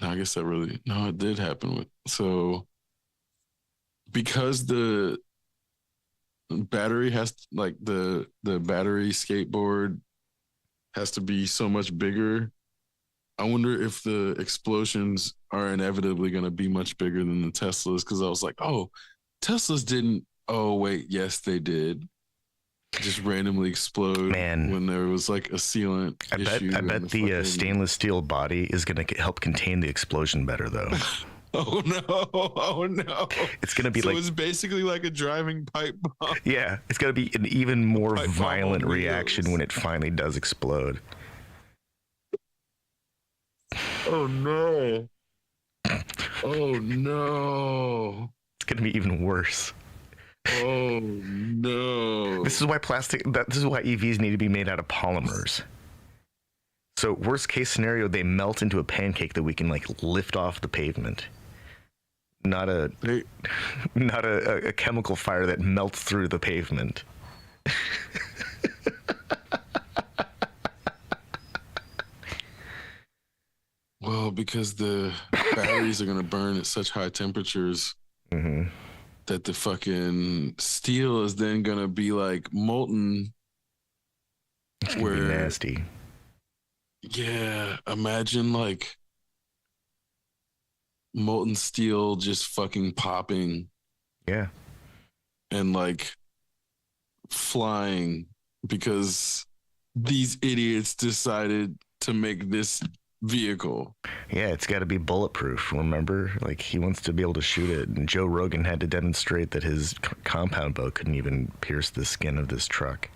I guess that really no, it did happen with because the battery has like the battery skateboard has to be so much bigger. I wonder if the explosions are inevitably going to be much bigger than the Teslas, because I was like, oh, Teslas didn't. Oh wait, yes they did. Just randomly explode. Man, when there was like a sealant issue. I bet the stainless steel body is going to help contain the explosion better, though. Oh no! It's going to be so it's basically like a driving pipe bomb. Yeah, it's going to be an even more violent reaction when it finally does explode. Oh no! Oh no! It's going to be even worse. Oh no! This is why EVs need to be made out of polymers. So worst case scenario, they melt into a pancake that we can like lift off the pavement. Not a chemical fire that melts through the pavement. Well, because the batteries are going to burn at such high temperatures that the fucking steel is then going to be like molten. It's going to be nasty. Yeah, imagine like molten steel just fucking popping. Yeah. And like flying because these idiots decided to make this vehicle. Yeah, it's got to be bulletproof. Remember, like he wants to be able to shoot it, and Joe Rogan had to demonstrate that his compound bow couldn't even pierce the skin of this truck.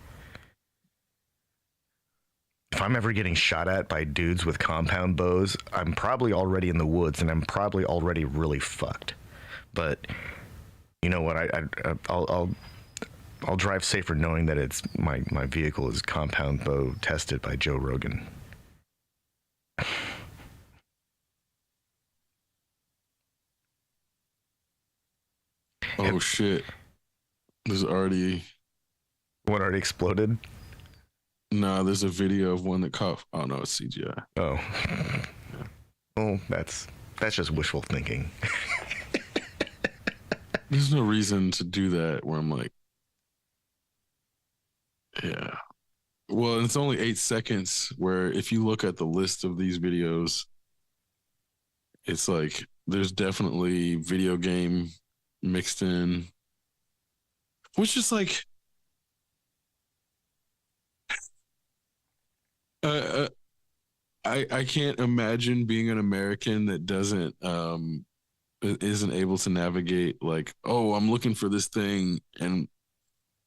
If I'm ever getting shot at by dudes with compound bows, I'm probably already in the woods, and I'm probably already really fucked. But you know what? I'll drive safer knowing that it's my vehicle is compound bow tested by Joe Rogan. Oh shit! There's already one already exploded. Nah, there's a video of one that caught. Oh no, it's CGI. Oh, well, that's just wishful thinking. There's no reason to do that. Where I'm like, yeah. Well, it's only 8 seconds. Where if you look at the list of these videos, it's like there's definitely video game mixed in, which is like. I can't imagine being an American that doesn't isn't able to navigate like, oh, I'm looking for this thing, and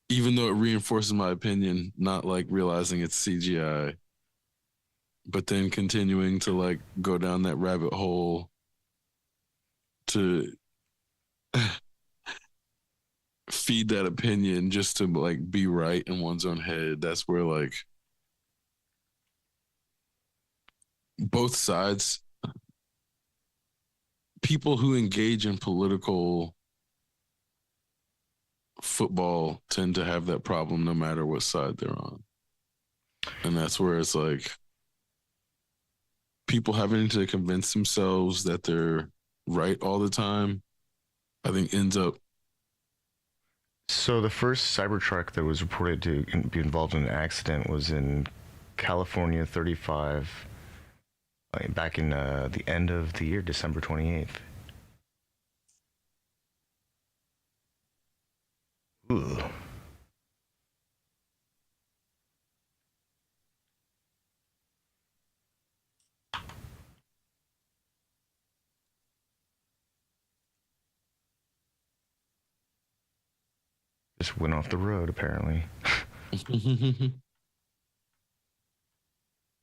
even though it reinforces my opinion, not like realizing it's CGI, but then continuing to like go down that rabbit hole to feed that opinion just to like be right in one's own head. That's where like both sides, people who engage in political football tend to have that problem no matter what side they're on. And that's where it's like people having to convince themselves that they're right all the time, I think ends up. So the first Cybertruck that was reported to be involved in an accident was in California 35 back in the end of the year, December 28th. Ooh. Just went off the road, apparently.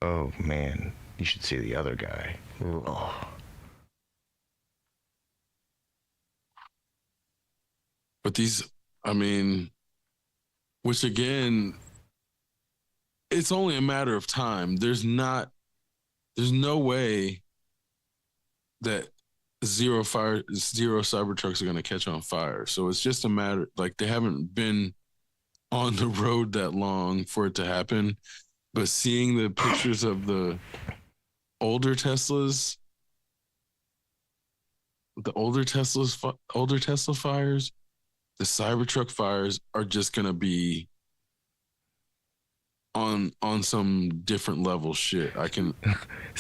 Oh, man. You should see the other guy. Oh. But these, I mean, which again, it's only a matter of time. There's no way that zero Cybertrucks are going to catch on fire. So it's just a matter, like they haven't been on the road that long for it to happen. But seeing the pictures of the older Teslas, older Tesla fires, the Cybertruck fires are just going to be on some different level shit. I can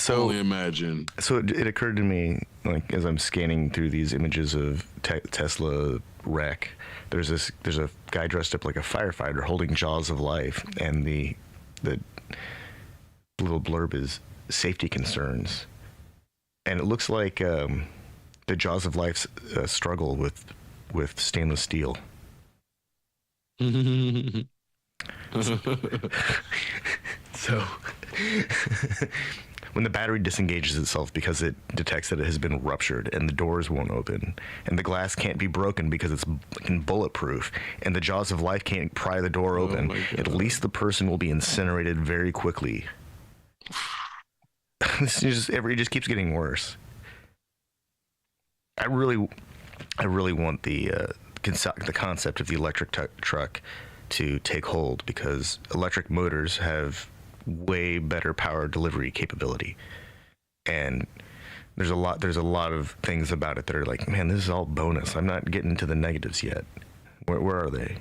only imagine. So it occurred to me, like as I'm scanning through these images of Tesla wreck, there's a guy dressed up like a firefighter holding Jaws of Life, and the little blurb is safety concerns, and it looks like the Jaws of Life's struggle with stainless steel. So when the battery disengages itself because it detects that it has been ruptured and the doors won't open and the glass can't be broken because it's bulletproof and the Jaws of Life can't pry the door open, at least the person will be incinerated very quickly. It just keeps getting worse. I really want the concept of the electric truck to take hold, because electric motors have way better power delivery capability, and there's a lot of things about it that are like, man, this is all bonus. I'm not getting to the negatives yet. Where are they?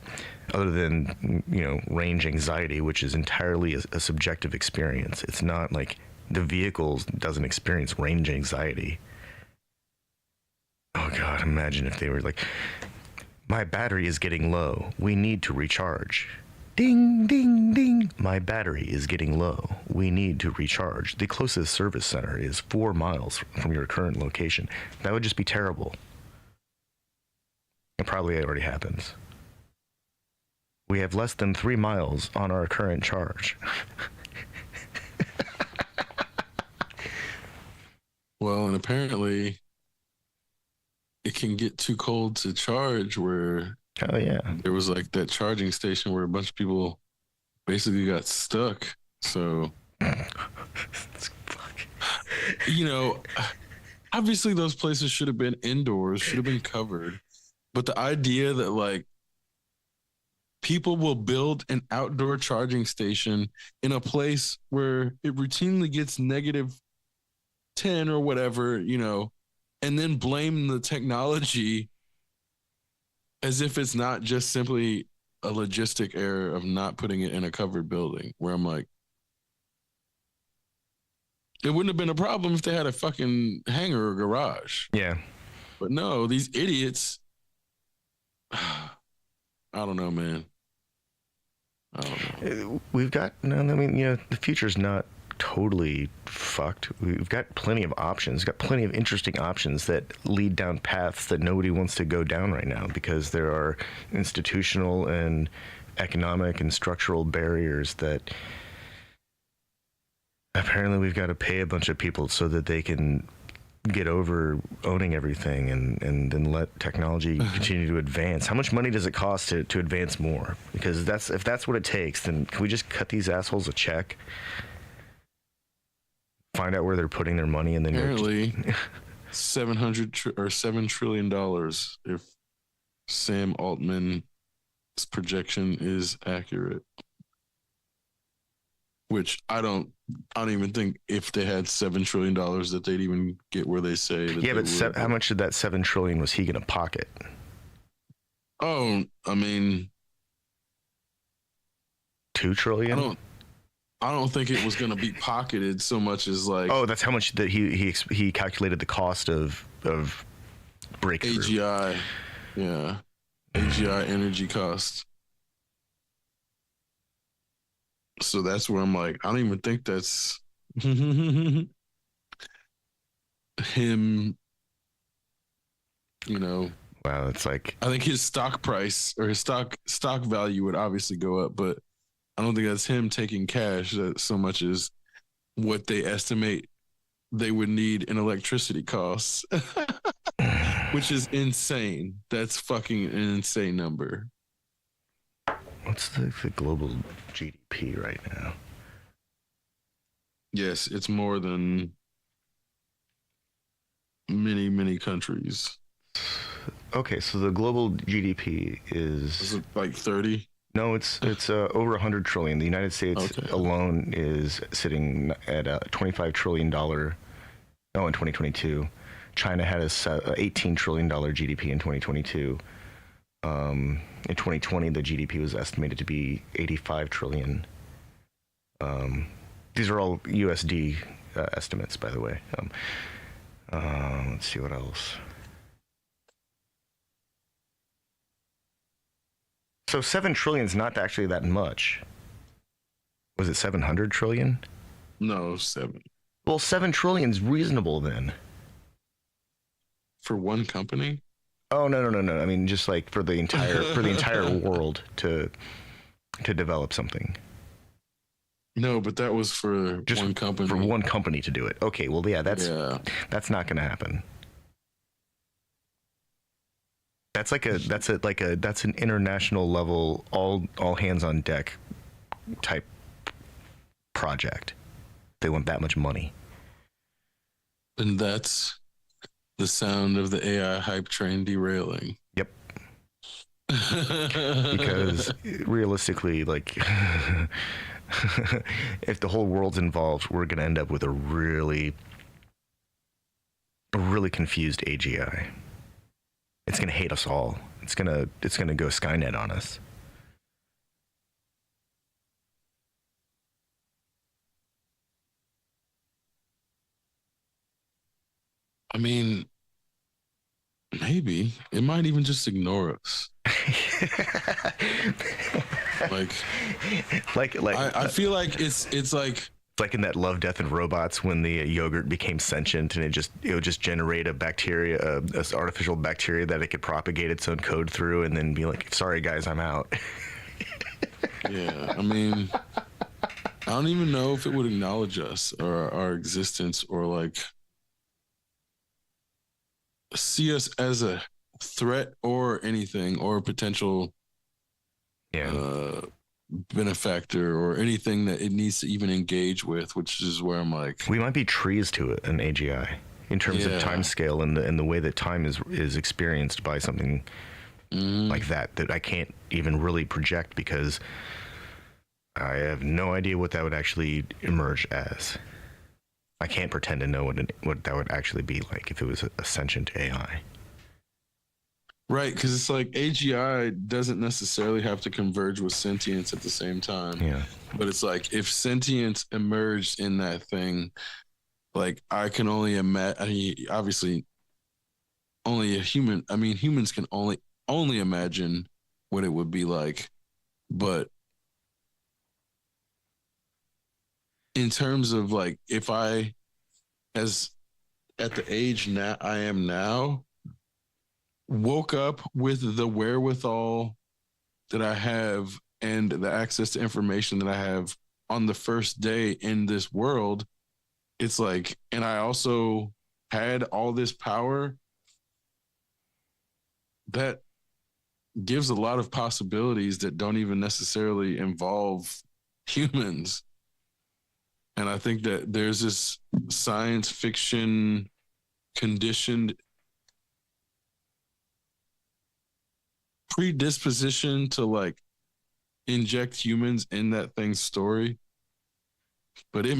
Other than, range anxiety, which is entirely a subjective experience. It's not like the vehicle doesn't experience range anxiety. Oh God, imagine if they were like, my battery is getting low. We need to recharge. Ding, ding, ding. My battery is getting low. We need to recharge. The closest service center is 4 miles from your current location. That would just be terrible. It probably already happens. We have less than 3 miles on our current charge. Well, and apparently it can get too cold to charge, where there was like that charging station where a bunch of people basically got stuck. So obviously those places should have been indoors, should have been covered. But the idea that like people will build an outdoor charging station in a place where it routinely gets -10 or whatever, and then blame the technology as if it's not just simply a logistic error of not putting it in a covered building, where I'm like, it wouldn't have been a problem if they had a fucking hangar or garage. Yeah. But no, these idiots, I don't know, man. I don't know. We've got, the future's not totally fucked. We've got plenty of options. We've got plenty of interesting options that lead down paths that nobody wants to go down right now because there are institutional and economic and structural barriers that apparently we've got to pay a bunch of people so that they can get over owning everything and then let technology continue to advance. How much money does it cost to advance more? Because if that's what it takes, then can we just cut these assholes a check? Find out where they're putting their money and then apparently $7 trillion if Sam Altman's projection is accurate. Which I don't even think if they had $7 trillion that they'd even get where they say that. Yeah, but how much of that $7 trillion was he going to pocket? Oh, I mean, $2 trillion. I don't think it was going to be pocketed so much as like. Oh, that's how much that he calculated the cost of breakthrough. AGI, yeah, AGI energy cost. So that's where I'm like, I don't even think that's him, you know. Wow, it's like I think his stock price or his stock value would obviously go up, but I don't think that's him taking cash so much as what they estimate they would need in electricity costs, which is insane. That's fucking an insane number. What's the global GDP right now? Yes, it's more than many countries. Okay, so the global GDP is it like 30? No, it's over 100 trillion. The United States alone is sitting at a $25 trillion. No, in 2022, China had a $18 trillion GDP in 2022. In 2020, the GDP was estimated to be 85 trillion. These are all USD estimates, by the way. Let's see what else. So 7 trillion is not actually that much. Was it 700 trillion? No, 7. Well, 7 trillion is reasonable then. For one company? Oh no. I mean, just like for the entire world to develop something. No, but that was for just one company. For one company to do it. Okay, well, yeah, that's not going to happen. That's an international level, all hands on deck type project. They want that much money. And that's the sound of the AI hype train derailing. Yep. Because realistically, like, if the whole world's involved, we're going to end up with a really confused AGI. It's going to hate us all. It's going to go Skynet on us. I mean, maybe it might even just ignore us. I feel like it's like in that Love, Death, and Robots when the yogurt became sentient and it would just generate a bacteria, a artificial bacteria that it could propagate its own code through and then be like, sorry guys, I'm out. Yeah, I mean, I don't even know if it would acknowledge us or our existence or like see us as a threat or anything or a potential benefactor or anything that it needs to even engage with, which is where I'm like, we might be trees to it, an AGI, in terms of time scale and the way that time is experienced by something like that I can't even really project because I have no idea what that would actually emerge as. I can't pretend to know what that would actually be like if it was a sentient AI. Right, because it's like AGI doesn't necessarily have to converge with sentience at the same time. Yeah. But it's like if sentience emerged in that thing, like I can only imagine. I mean, obviously, only a human. I mean, humans can only imagine what it would be like, but in terms of like, if I, as at the age now I am now, woke up with the wherewithal that I have and the access to information that I have on the first day in this world, it's like, and I also had all this power, that gives a lot of possibilities that don't even necessarily involve humans. And I think that there's this science fiction conditioned predisposition to like inject humans in that thing's story, but it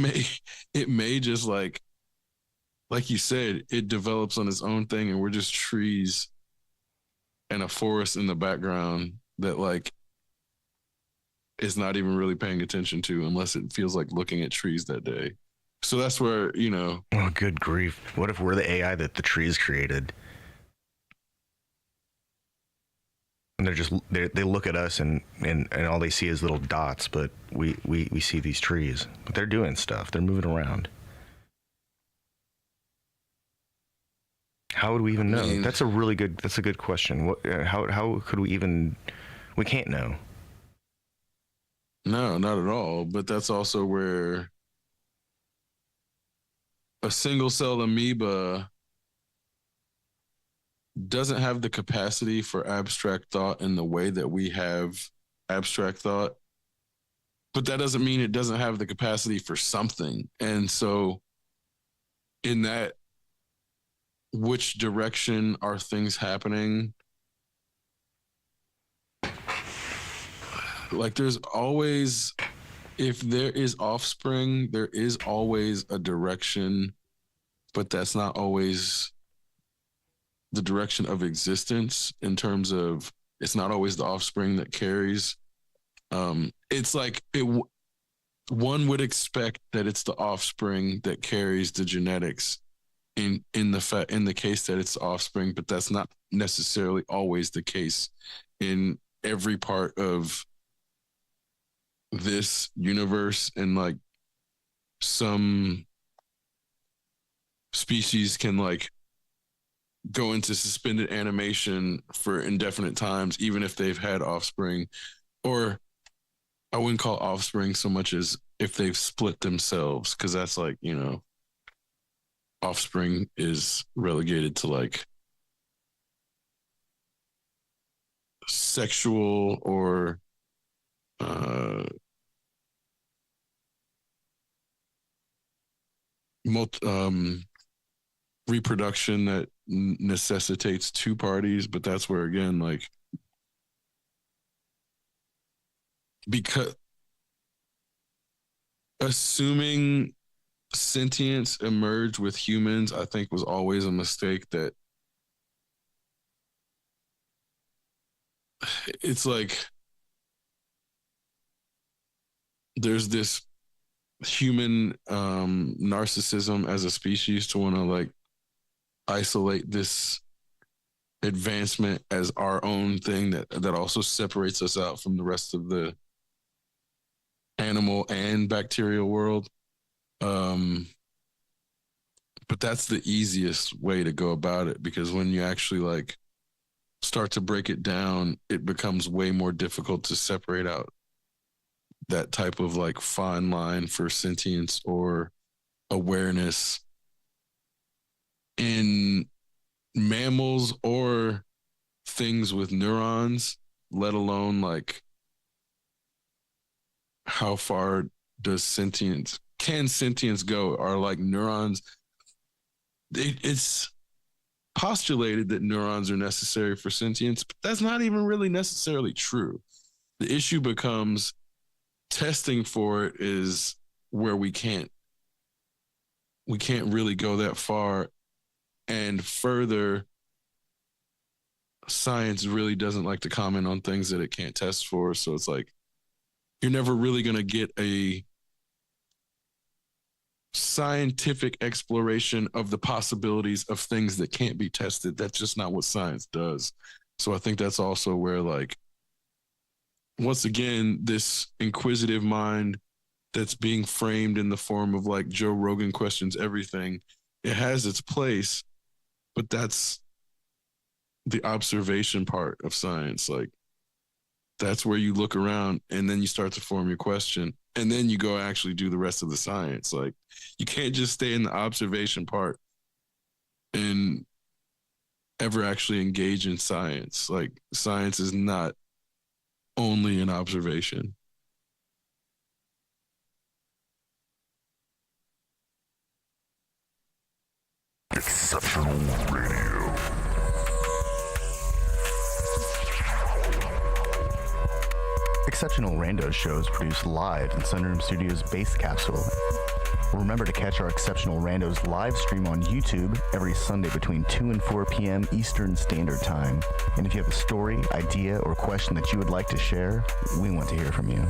may just like you said, it develops on its own thing, and we're just trees and a forest in the background that like is not even really paying attention to unless it feels like looking at trees that day. So that's where, Oh, good grief! What if we're the AI that the trees created? And they look at us and all they see is little dots, but we see these trees. But they're doing stuff. They're moving around. How would we even know? That's a good question. How could we even? We can't know. no, not at all. But that's also where a single cell amoeba doesn't have the capacity for abstract thought in the way that we have abstract thought. But that doesn't mean it doesn't have the capacity for something. And so, in that, which direction are things happening? Like, there's always, if there is offspring, there is always a direction, but that's not always the direction of existence, in terms of it's not always the offspring that carries. It's like one would expect that it's the offspring that carries the genetics in the case that it's the offspring, but that's not necessarily always the case in every part of this universe. And like, some species can like go into suspended animation for indefinite times, even if they've had offspring. Or I wouldn't call offspring so much as if they've split themselves, because that's like, offspring is relegated to like sexual or reproduction that necessitates two parties. But that's where, again, like, because assuming sentience emerged with humans, I think, was always a mistake. That it's like there's this human narcissism as a species to want to like isolate this advancement as our own thing that also separates us out from the rest of the animal and bacterial world. But that's the easiest way to go about it, because when you actually like start to break it down, it becomes way more difficult to separate out that type of like fine line for sentience or awareness in mammals or things with neurons, let alone like how far can sentience go? Are like neurons, it's postulated that neurons are necessary for sentience, but that's not even really necessarily true. The issue becomes testing for it is where we can't really go that far. And further, science really doesn't like to comment on things that it can't test for. So it's like, you're never really going to get a scientific exploration of the possibilities of things that can't be tested. That's just not what science does. So I think that's also where, like, once again, this inquisitive mind that's being framed in the form of like Joe Rogan questions everything. It has its place, but that's the observation part of science. Like that's where you look around and then you start to form your question and then you go actually do the rest of the science. Like you can't just stay in the observation part and ever actually engage in science. Like science is not only an observation. Exceptional Radio. Exceptional Randos shows produced live in Sunroom Studios' Base Capsule. Remember to catch our Exceptional Randos live stream on YouTube every Sunday between 2 and 4 p.m. Eastern Standard Time. And if you have a story, idea, or question that you would like to share, we want to hear from you.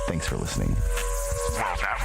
Thanks for listening. Well, that